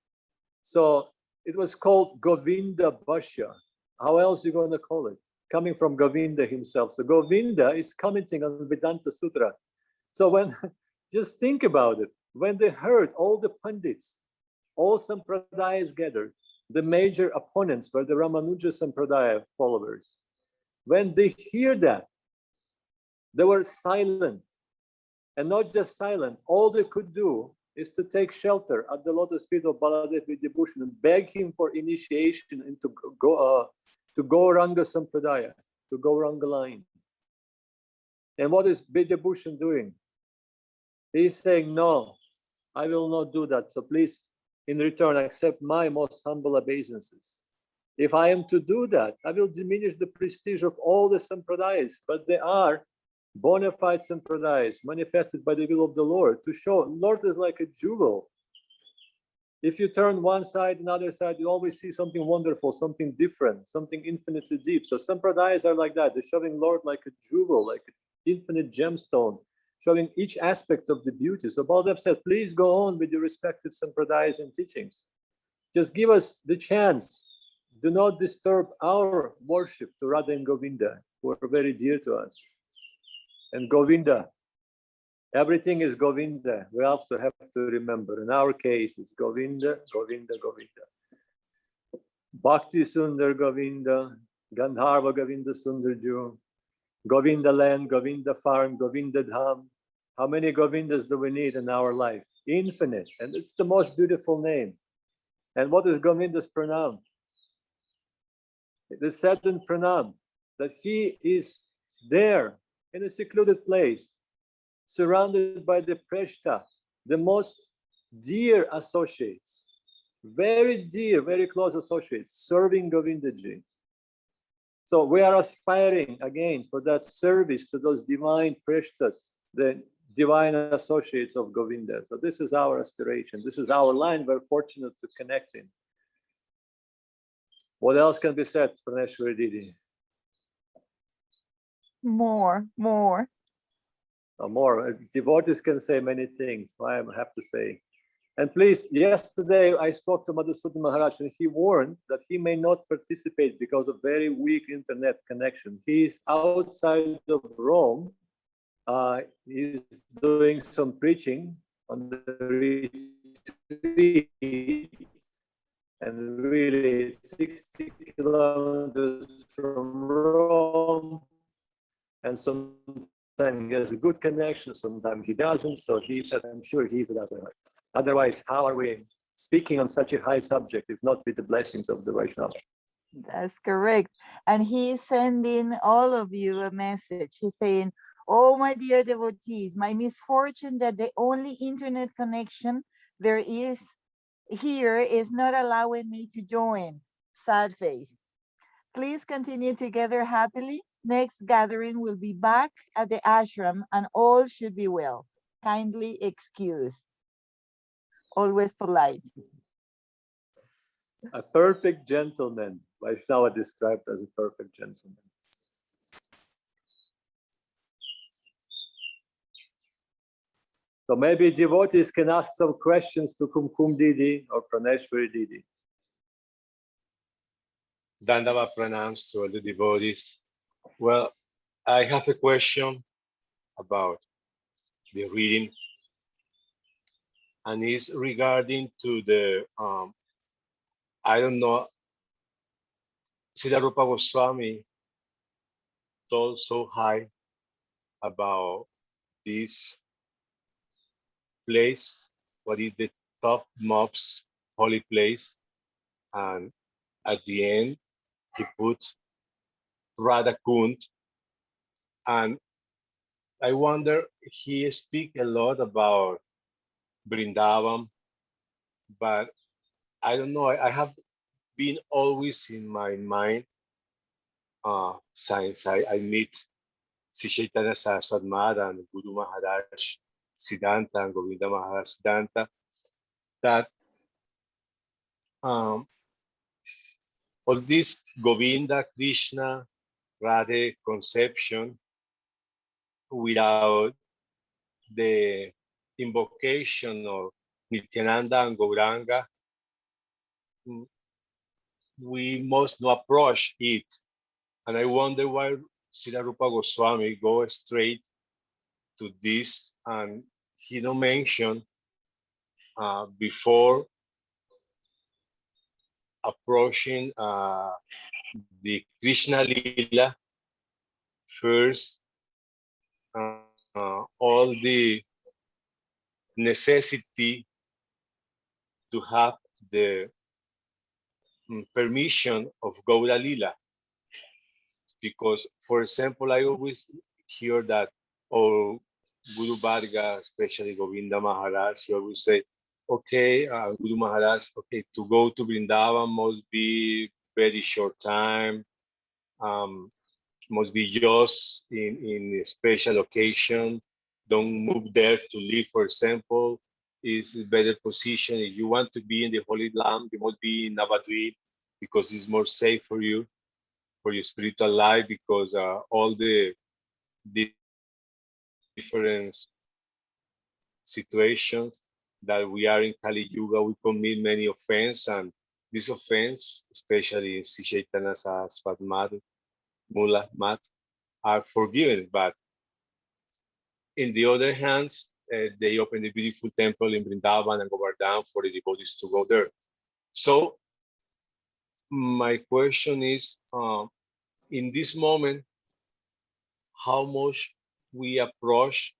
So it was called Govinda Bhashya. How else are you going to call it? Coming from Govinda himself. So Govinda is commenting on Vedanta Sutra. So when, just think about it, when they heard all the Pandits, all Sampradayas gathered, the major opponents were the Ramanuja Sampradaya followers. When they hear that, they were silent. And not just silent, all they could do is to take shelter at the lotus feet of Baladev Vidibhushan and beg him for initiation into Gauranga Sampradaya, to Gauranga line. And what is Vidibhushan doing? He's saying, no, I will not do that. So please, in return, accept my most humble obeisances. If I am to do that, I will diminish the prestige of all the Sampradayas, but they are bona fide Sampradayas manifested by the will of the Lord to show Lord is like a jewel. If you turn one side, another side, you always see something wonderful, something different, something infinitely deep. So Sampradayas are like that. They're showing Lord like a jewel, like an infinite gemstone, showing each aspect of the beauty. So Baladev said, please go on with your respective Sampradayas and teachings. Just give us the chance. Do not disturb our worship to Radha and Govinda, who are very dear to us. And Govinda, everything is Govinda. We also have to remember, in our case, it's Govinda, Govinda, Govinda. Bhakti Sundar Govinda, Gandharva Govinda Sundarju, Govinda land, Govinda farm, Govinda dham. How many Govindas do we need in our life? Infinite. And it's the most beautiful name. And what is Govinda's pranam? It is said in pranam that he is there in a secluded place, surrounded by the preshta, the most dear associates, very dear, very close associates, serving Govindaji. So we are aspiring again for that service to those divine preshtas, the divine associates of Govinda. So this is our aspiration. This is our line we're fortunate to connect in. What else can be said, Praneshwari Didi?
More.
More. Devotees can say many things. I have to say. And please, yesterday I spoke to Madhusudan Maharaj and he warned that he may not participate because of very weak internet connection. He is outside of Rome. He's doing some preaching on the retreat. And really, it's 60 kilometers from Rome. And sometimes he has a good connection, sometimes he doesn't. So he said, I'm sure he's that way. Otherwise, how are we speaking on such a high subject if not with the blessings of the Vaishnava?
That's correct. And he's sending all of you a message. He's saying, oh, my dear devotees, my misfortune that the only internet connection there is here is not allowing me to join. Sad face. Please continue together happily. Next gathering will be back at the ashram and all should be well. Kindly excuse. Always polite.
A perfect gentleman. Vaishnava described as a perfect gentleman. So maybe devotees can ask some questions to Kumkum Didi or Praneshwari Didi.
Dandava pranams to all the devotees. Well, I have a question about the reading, and it's regarding to the, I don't know, Srila Rupa Goswami told so high about this place, what is the top most holy place, and at the end he put Radha Kund, and I wonder, he speak a lot about Vrindavan, but I don't know, I have been always in my mind since I meet Sri Chaitanya Saraswati Mata and Guru Maharaj Siddhanta and Govinda Maharaj Siddhanta, that all this Govinda, Krishna, Radhe conception without the invocation of Nityananda and Gauranga, we must not approach it. And I wonder why Srila Rupa Goswami go straight to this, and he don't mention before approaching the Krishna Lila first, all the necessity to have the permission of Gaura Lila. Because, for example, I always hear that, or Guru Varga, especially Govinda Maharaj, he always say, okay, Guru Maharaj, okay, to go to Vrindavan must be very short time, must be just in a special occasion. Don't move there to live, for example. Is a better position. If you want to be in the Holy Land, you must be in Navadvip because it's more safe for you, for your spiritual life, because all the different situations that we are in Kali Yuga, we commit many offenses, and this offense, especially in Sri Chaitanya Saraswati Mula Mat, are forgiven. But in the other hands, they open a beautiful temple in Vrindavan and Govardhan for the devotees to go there. So my question is, in this moment, how much we approach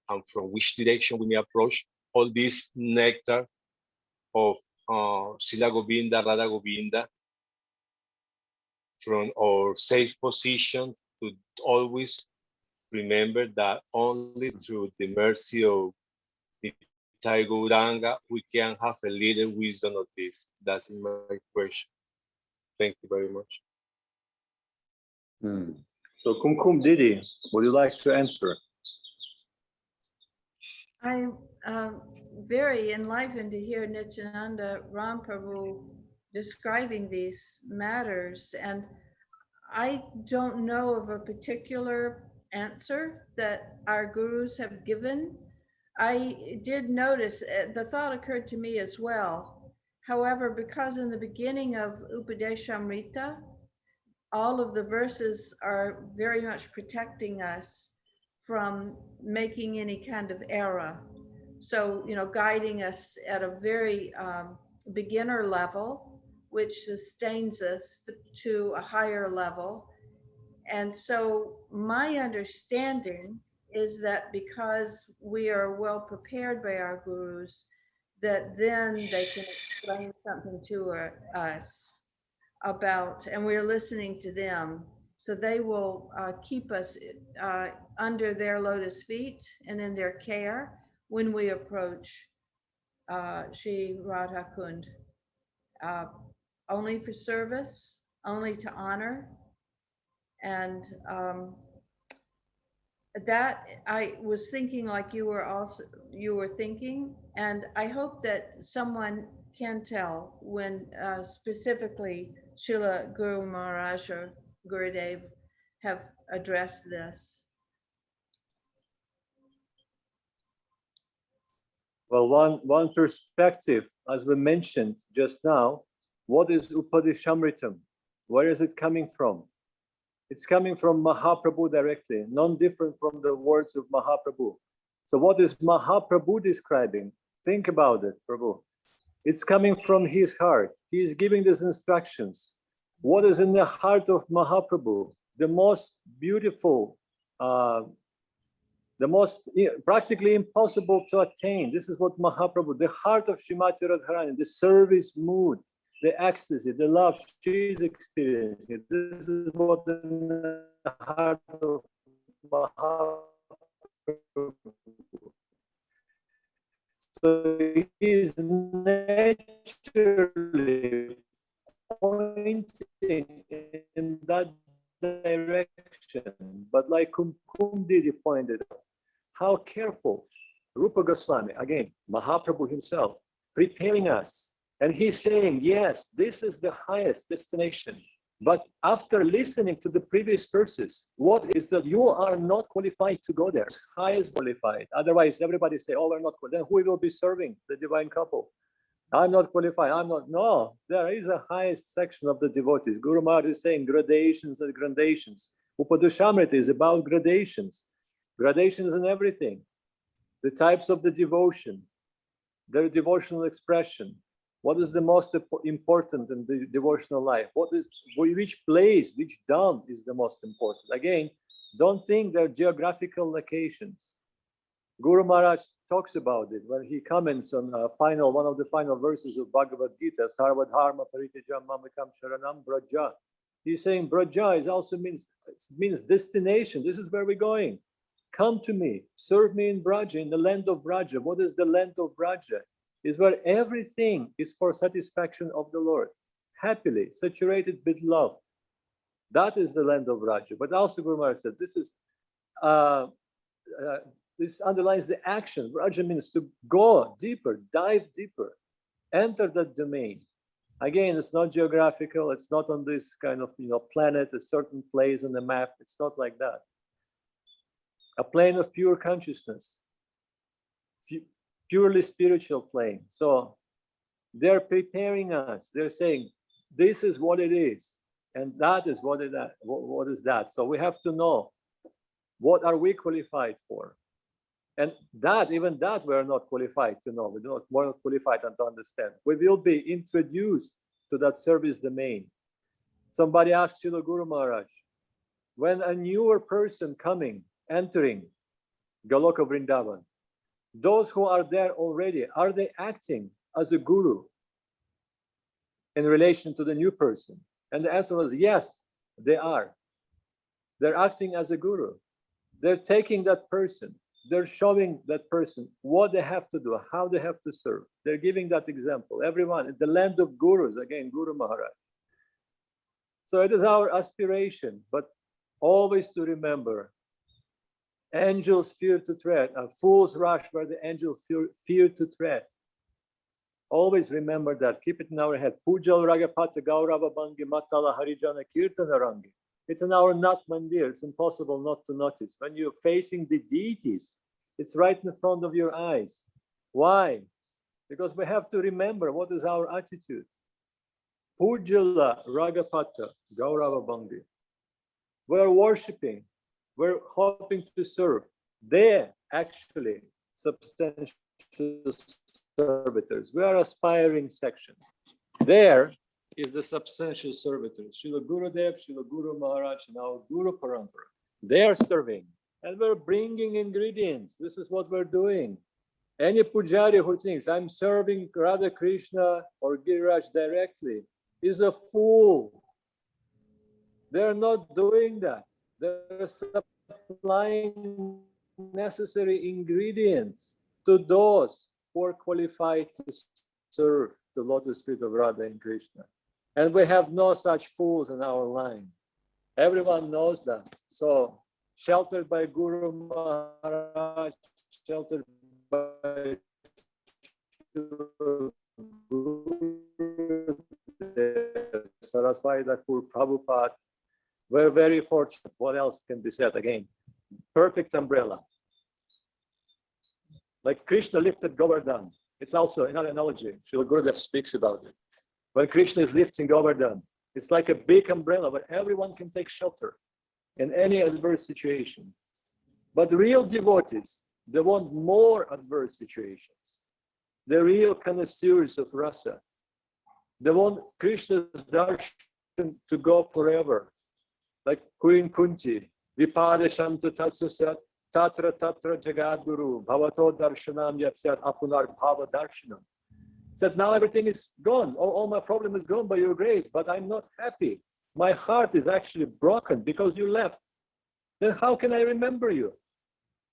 and from which direction we may approach all this nectar of Srila Govinda, Radha Govinda, from our safe position to always remember that only through the mercy of Nitai Gauranga we can have a little wisdom of this. That's my question. Thank you very much.
So Kumkum Didi, would you like to answer?
I'm very enlivened to hear Nityananda Ramprabhu describing these matters, and I don't know of a particular answer that our gurus have given. I did notice, the thought occurred to me as well. However, because in the beginning of Upadeśāmṛta, all of the verses are very much protecting us from making any kind of error. So, guiding us at a very beginner level, which sustains us to a higher level. And so my understanding is that because we are well prepared by our gurus, that then they can explain something to us about, and we're listening to them. So they will keep us under their lotus feet and in their care when we approach Shri Radha Kund, only for service, only to honor. And that I was thinking like you were thinking, and I hope that someone can tell when specifically Srila Guru Maharaj or Gurudev have addressed this.
Well, one perspective, as we mentioned just now, what is Upadeśāmṛtam? Where is it coming from? It's coming from Mahaprabhu directly, non-different from the words of Mahaprabhu. So what is Mahaprabhu describing? Think about it, Prabhu. It's coming from his heart. He is giving these instructions. What is in the heart of Mahaprabhu? The most beautiful, the most practically impossible to attain. This is what Mahaprabhu, the heart of Srimati Radharani, the service mood, the ecstasy, the love she is experiencing. This is what in the heart of Mahaprabhu. So he is naturally pointing in that direction. But like Kumkum Didi pointed out, how careful Rupa Goswami, again, Mahaprabhu himself, preparing us. And he's saying, yes, this is the highest destination. But after listening to the previous verses, what is that you are not qualified to go there? Highest qualified. Otherwise, everybody say, oh, we're not qualified. Then who will be serving the divine couple? I'm not qualified. I'm not. No, there is a highest section of the devotees. Guru Maharaj is saying gradations and gradations. Upadeśāmṛta is about gradations. Gradations in everything. The types of the devotion, their devotional expression. What is the most important in the devotional life? Which place, which dham is the most important? Again, don't think they're geographical locations. Guru Maharaj talks about it when he comments on one of the final verses of Bhagavad Gita, Sarvadharma Parityaja Mamekam Sharanam Braja. He's saying Braja also means destination. This is where we're going. Come to me, serve me in Braja, in the land of Braja. What is the land of Braja? Is where everything is for satisfaction of the Lord, happily, saturated with love. That is the land of Raja. But also Guru Maharaj said, this underlines the action. Raja means to go deeper, dive deeper, enter that domain. Again, it's not geographical. It's not on this kind of planet, a certain place on the map. It's not like that. A plane of pure consciousness. Purely spiritual plane. So they're preparing us. They're saying, this is what it is. And that is what is that. So we have to know, what are we qualified for? And even that we're not qualified to know. We're not qualified to understand. We will be introduced to that service domain. Somebody asked Srila Guru Maharaj, when a newer person entering Goloka Vrindavan, those who are there already, are they acting as a guru in relation to the new person? And the answer was yes, they are. They're acting as a guru. They're taking that person. They're showing that person what they have to do, how they have to serve. They're giving that example. Everyone, in the land of gurus, again, Guru Maharaj. So it is our aspiration, but always to remember, angels fear to tread, a fool's rush where the angels fear to tread. Always remember that, keep it in our head. Pujal Ragapata Gaurava Bangi Matala Harijana Kirtana Rangi. It's in our Nat Mandir, it's impossible not to notice. When you're facing the deities, it's right in front of your eyes. Why? Because we have to remember what is our attitude. Pujala Ragapata Gaurava Bangi. We're worshipping. We're hoping to serve. They're actually substantial servitors. We are aspiring section. There is the substantial servitors. Srila Gurudev, Srila Guru Maharaj, and our Guru Parampara. They are serving. And we're bringing ingredients. This is what we're doing. Any pujari who thinks, I'm serving Radha Krishna or Giriraj directly, is a fool. They're not doing that. They're supplying necessary ingredients to those who are qualified to serve the lotus feet of Radha and Krishna. And we have no such fools in our line. Everyone knows that. So, sheltered by Guru Maharaj, sheltered by Saraswati Thakur, Prabhupada, we're very fortunate. What else can be said again? Perfect umbrella. Like Krishna lifted Govardhan. It's also another analogy. Srila Gurudev speaks about it. When Krishna is lifting Govardhan, it's like a big umbrella where everyone can take shelter in any adverse situation. But the real devotees, they want more adverse situations. The real connoisseurs of rasa. They want Krishna's darshan to go forever. Like Queen Kunti, Vipadeshantu tatsasat tatra tatra jagadguru bhavato darshanam yatsat apunar bhava darshanam. Said, now everything is gone. All my problem is gone by your grace, but I'm not happy. My heart is actually broken because you left. Then how can I remember you?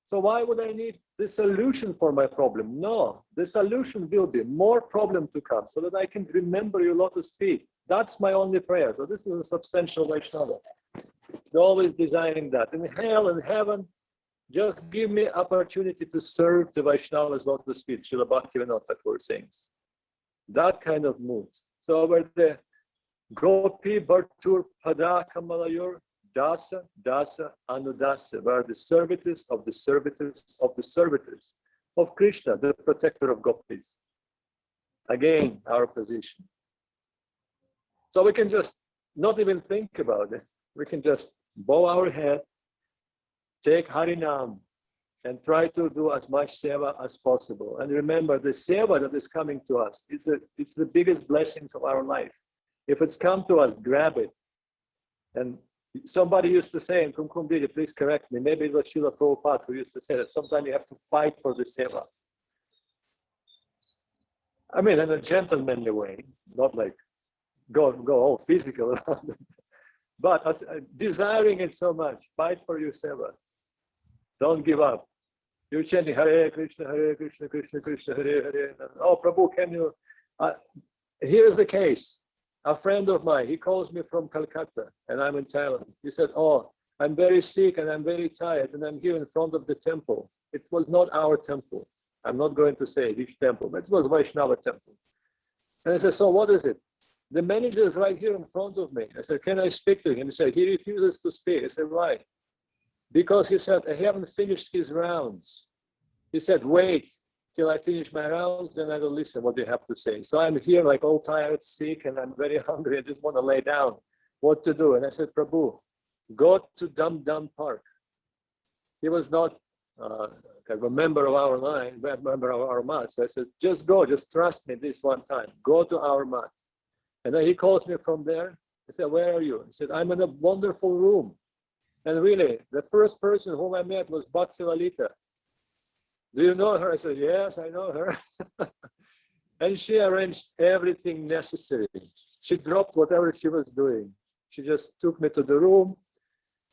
So why would I need the solution for my problem? No, the solution will be more problem to come so that I can remember your lotus feet. That's my only prayer. So this is a substantial Vaishnava. They're always desiring that. In hell and heaven, just give me opportunity to serve the Vaishnava's lotus feet, Srila Bhaktivinoda Thakur sings. That kind of mood. So over the Gopi Bhartur Pada Kamalayur Dasa Dasa Anudasa, where the servitors of the servitors of the servitors of Krishna, the protector of gopis. Again, our position. So we can just not even think about it. We can just bow our head, take Harinam, and try to do as much seva as possible. And remember, the seva that is coming to us, it's the biggest blessings of our life. If it's come to us, grab it. And somebody used to say, and Kumkumdidi, please correct me, maybe it was Srila Prabhupada who used to say that sometimes you have to fight for the seva. I mean, in a gentlemanly way, not like go all physical around it. But as, desiring it so much, fight for your seva. Don't give up. You're chanting Hare Krishna, Krishna Krishna, Hare Hare. Oh, Prabhu, can you? Here's the case. A friend of mine, he calls me from Calcutta and I'm in Thailand. He said, oh, I'm very sick and I'm very tired and I'm here in front of the temple. It was not our temple. I'm not going to say which temple, but it was Vaishnava temple. And I said, so what is it? The manager is right here in front of me. I said, can I speak to him? He said, he refuses to speak. I said, why? Because he said, I haven't finished his rounds. He said, wait till I finish my rounds, then I will listen what you have to say. So I'm here like all tired, sick, and I'm very hungry. I just want to lay down. What to do? And I said, Prabhu, go to Dum Dum Park. He was not a member of our line, a member of our mat. So I said, just go, just trust me this one time. Go to our mat. And then he calls me from there. I said, where are you? He said, I'm in a wonderful room. And really, the first person whom I met was Bhakti Lalita. Do you know her? I said, yes, I know her. And she arranged everything necessary. She dropped whatever she was doing. She just took me to the room,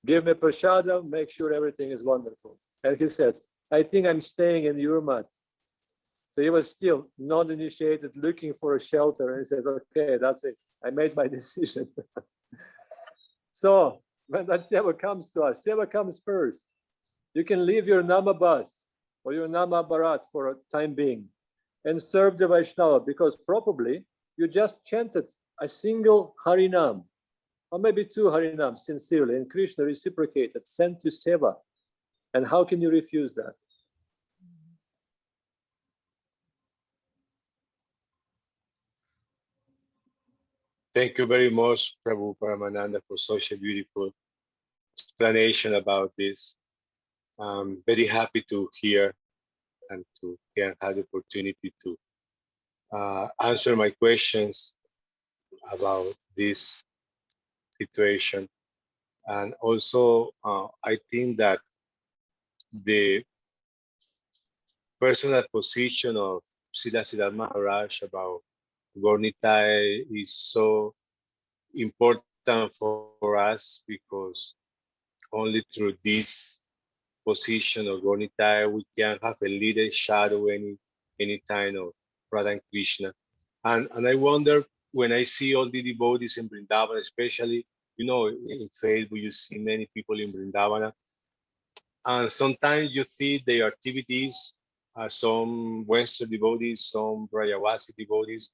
gave me prasadam, make sure everything is wonderful. And he said, I think I'm staying in your mat. So he was still non-initiated, looking for a shelter. And he said, okay, that's it. I made my decision. So when that seva comes to us, seva comes first. You can leave your namabas or your nama barat for a time being and serve the Vaishnava, because probably you just chanted a single Harinam or maybe two Harinams sincerely, and Krishna reciprocated, sent you seva. And how can you refuse that?
Thank you very much, Prabhu Paramananda, for such a beautiful explanation about this. I'm very happy to hear and to have the opportunity to answer my questions about this situation. And also, I think that the personal position of Srila Siddhartha Maharaj about Gornitai is so important for us, because only through this position of Gornitai we can have a little shadow any anytime of Radha and Krishna. And I wonder, when I see all the devotees in Vrindavan, especially, you know, in Facebook, you see many people in Vrindavana, and sometimes you see their activities, some Western devotees, some Brajavasi devotees,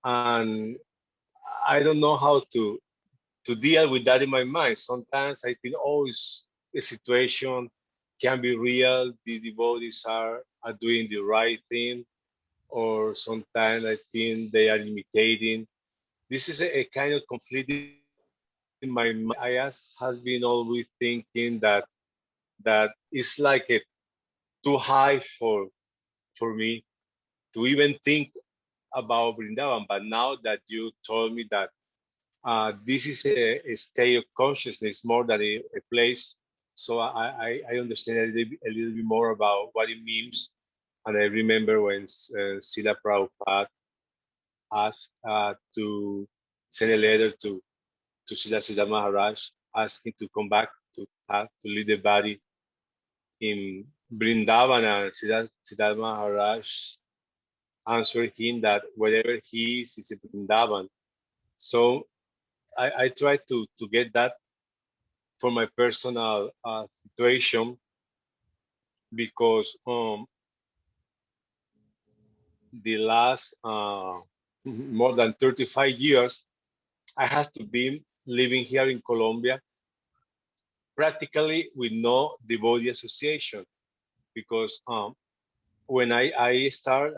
and I don't know how to deal with that in my mind. Sometimes I think, oh, it's a situation can be real. The devotees are doing the right thing, or sometimes I think they are imitating. This is a kind of conflict in my mind. I has been always thinking that it's like a too high for me to even think about Vrindavan. But now that you told me that this is a state of consciousness more than a place, so I understand a little bit more about what it means. And I remember when Srila Prabhupada asked to send a letter to Srila Siddhartha Maharaj, asking to come back to lead the body in Vrindavan, and Siddhartha Maharaj answered him that wherever he is in Vrindavan. So I try to get that for my personal situation, because the last more than 35 years, I have to be living here in Colombia, practically with no devotee association, because when I start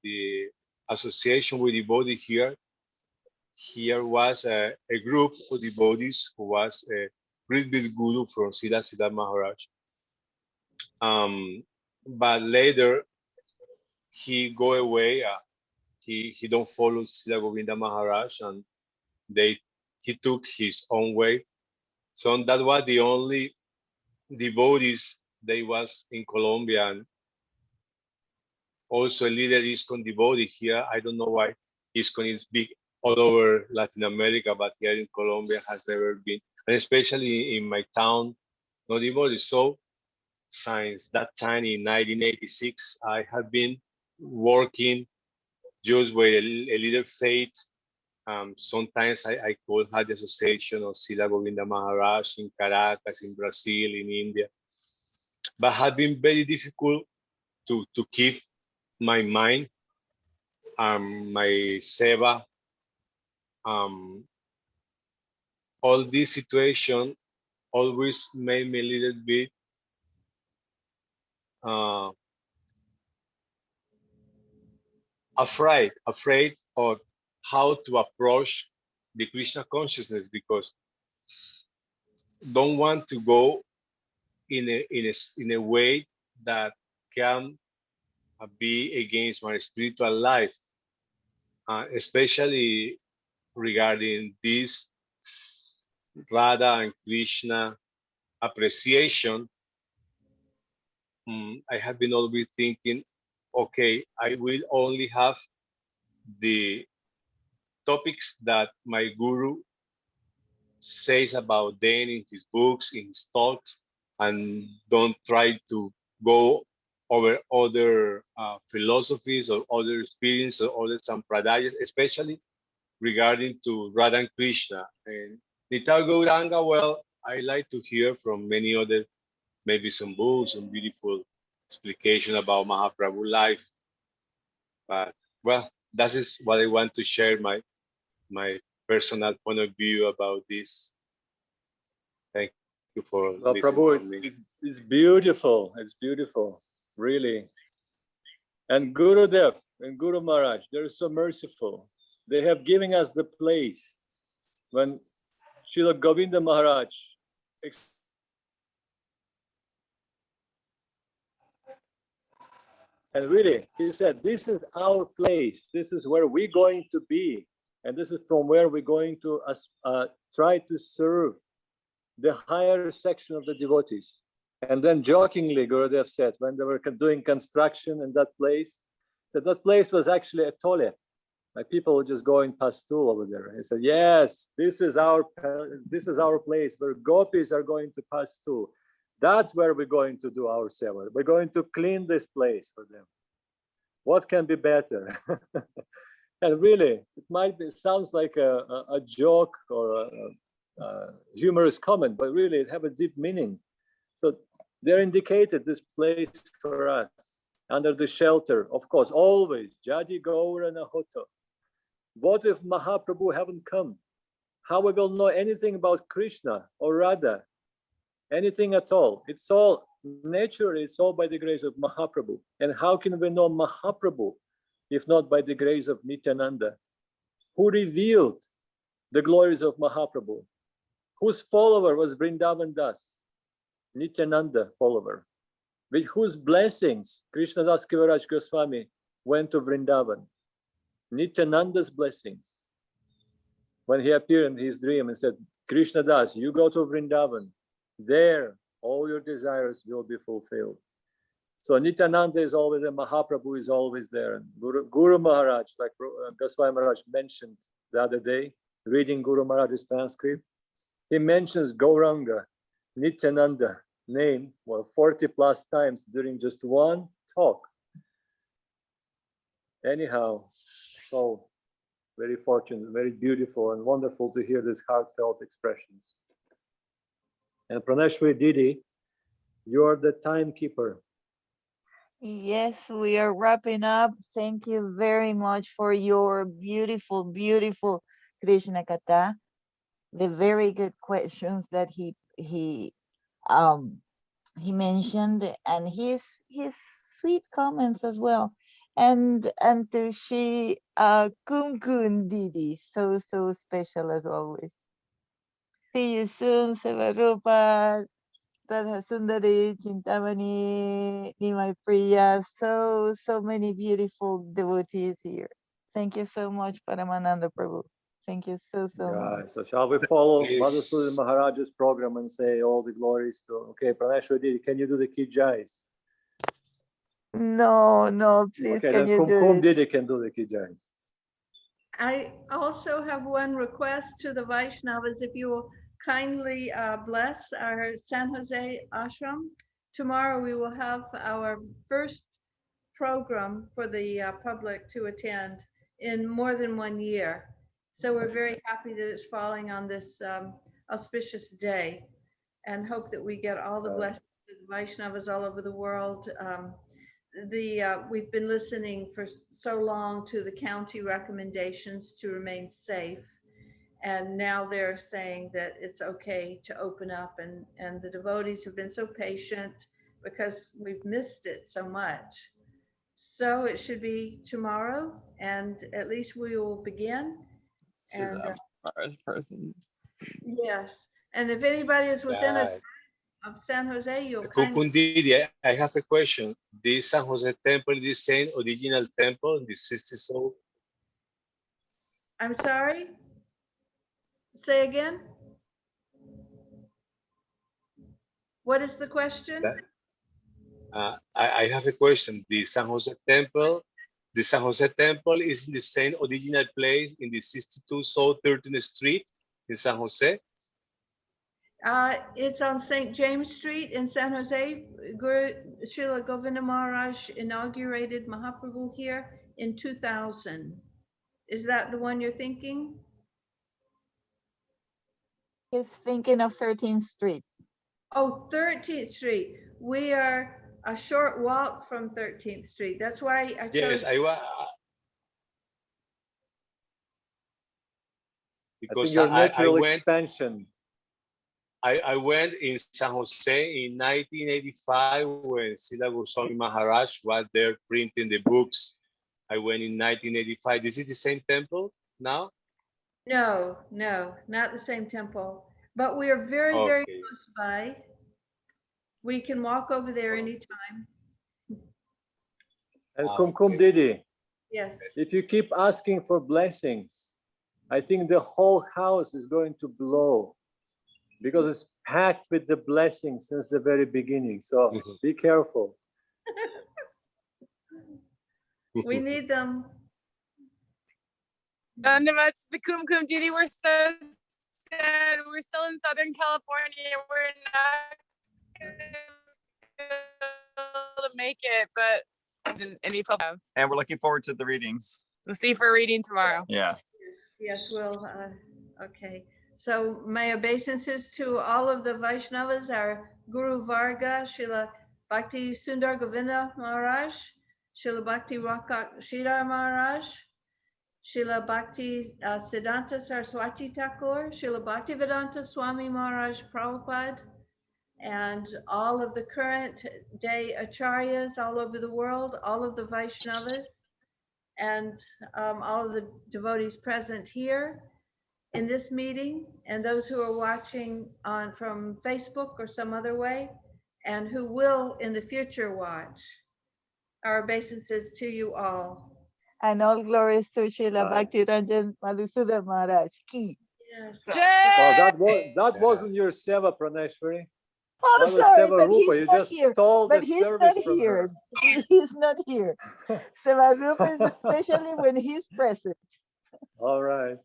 the association with devotee here was a group of devotees who was a Ritvid Guru from Siddhartha Maharaj. But later he go away. He don't follow Srila Govinda Maharaj, and he took his own way. So that was the only devotees they was in Colombia, and also a leader ISKCON devotee here. I don't know why ISKCON is big all over Latin America, but here in Colombia has never been, and especially in my town, no devotees. So since that time in 1986, I have been working just with a little faith. Sometimes I could have the association of Srila Govinda Maharaj in Caracas, in Brazil, in India, but had been very difficult to keep my mind, my seva. All this situation always made me a little bit afraid of how to approach the Krishna consciousness, because don't want to go in a way that can be against my spiritual life, especially regarding this Radha and Krishna appreciation. I have been always thinking, okay, I will only have the topics that my guru says about them in his books, in his talks, and don't try to go over other philosophies or other experiences or other sampradayas, especially regarding to Radha and Krishna. And Nitai Gauranga, well, I like to hear from many other, maybe some books, some beautiful explication about Mahaprabhu life. But well, that is what I want to share, my personal point of view about this. Thank you for listening
Prabhu,
to me.
it's beautiful. It's beautiful, really. And Gurudev and Guru Maharaj, they're so merciful. They have given us the place when Srila Govinda Maharaj and really, he said, this is our place. This is where we're going to be. And this is from where we're going to try to serve the higher section of the devotees. And then jokingly, Gurudev said, when they were doing construction in that place was actually a toilet. Like people were just going past stool over there. He said, yes, this is our place where gopis are going to pass stool. That's where we're going to do our seva. We're going to clean this place for them. What can be better? And really, it might be, sounds like a joke or a humorous comment, but really it have a deep meaning. So they're indicated this place for us under the shelter, of course, always. Jadi Gaura Nahoto. What if Mahaprabhu haven't come? How we will know anything about Krishna or Radha? Anything at all? It's all naturally, it's all by the grace of Mahaprabhu. And how can we know Mahaprabhu if not by the grace of Nityananda, who revealed the glories of Mahaprabhu, whose follower was Vrindavan Das, Nityananda follower, with whose blessings Krishna Das Kaviraj Goswami went to Vrindavan. Nityananda's blessings. When he appeared in his dream and said, Krishna Das, you go to Vrindavan, there all your desires will be fulfilled. So Nityananda is always there, Mahaprabhu is always there. And Guru Maharaj, like Goswami Maharaj mentioned the other day, reading Guru Maharaj's transcript, he mentions Gauranga, Nityananda name, 40 plus times during just one talk. Anyhow, so very fortunate, very beautiful and wonderful to hear these heartfelt expressions. And Praneshwari Didi, you are the timekeeper.
Yes, we are wrapping up. Thank you very much for your beautiful, beautiful Krishna Katha. The very good questions that he mentioned, and his sweet comments as well. And to Shri Kumkum Didi, so special as always. See you soon, Sevarupa. Radha Sundari, Chintamani, Nimai Priya, so many beautiful devotees here. Thank you so much, Paramananda Prabhu. Thank you so much.
So shall we follow Madhusudan Maharaj's program and say all the glories to, okay, Praneshwari Didi, can you do the Ki Jais?
No, please,
okay,
can
then
you
Kumkum
do it?
Didi can do the Ki Jais.
I also have one request to the Vaishnavas, if you will kindly bless our San Jose ashram. Tomorrow we will have our first program for the public to attend in more than 1 year. So we're very happy that it's falling on this auspicious day, and hope that we get all the blessings of the Vaishnavas all over the world. We've been listening for so long to the county recommendations to remain safe. And now they're saying that it's okay to open up, and the devotees have been so patient because we've missed it so much. So it should be tomorrow, and at least we will begin. And
person.
yes, and if anybody is within of San Jose, you'll
Kumkum Didi, I have a question. This San Jose temple is the same original temple in the 60s soul?
I'm sorry? Say again? What is the question?
I have a question. The San Jose temple is in the same original place in the 62 South 13th Street in San Jose?
It's on St. James Street in San Jose. Guru Srila Govinda Maharaj inaugurated Mahaprabhu here in 2000. Is that the one you're thinking?
He's thinking of 13th Street.
Oh, 13th Street. We are a short walk from 13th Street. That's why I chose.
Yes, because
your natural
I went,
expansion.
I went in San Jose in 1985 when Srila Goswami Maharaj was there printing the books. I went in 1985. Is it the same temple now?
No, not the same temple, but we are very close by. We can walk over there anytime.
And Kumkum Didi,
yes.
If you keep asking for blessings, I think the whole house is going to blow because it's packed with the blessings since the very beginning. So be careful.
We need them.
Kumkum Didi, we're so sad. We're still in Southern California. We're not able to make it, but any public have.
And we're looking forward to the readings.
We'll see for reading tomorrow.
Yeah.
Yes, we'll, okay. So my obeisances to all of the Vaishnavas, our Guru Varga, Srila Bhakti Sundar Govinda Maharaj, Srila Bhakti Rakak Shira Maharaj, Srila Bhakti Siddhanta Saraswati Thakur, Srila Bhakti Vedanta Swami Maharaj Prabhupada, and all of the current day acharyas all over the world, all of the Vaishnavas, and all of the devotees present here in this meeting, and those who are watching on from Facebook or some other way, and who will in the future watch. Our obeisances to you all.
And all glories to Srila
Right.
Bhakti Ranjan Madhusudan Maharaj ki.
Yes.
Jai!
That wasn't your seva, Praneshwari.
Oh,
That was
sorry,
Seva
but
Rupa.
he's
You
not
just
here.
stole the
But he's
service
not
from
here.
her.
He's not here. Seva is especially when he's present.
All right.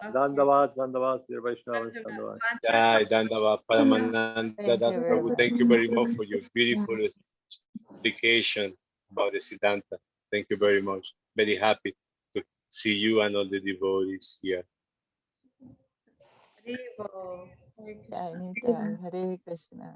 Okay.
Dandavad, Dandavad, dear Vaishnavas, Dandavad.
Jai Dandava Paramananda
Thank you
Das
very
Prabhu.
much.
Thank you very much for your beautiful explication about the Siddhanta. Thank you very much. Very happy to see you and all the devotees here.
Hare Bo. Hare Krishna.
Jai Nitai, Hare Krishna.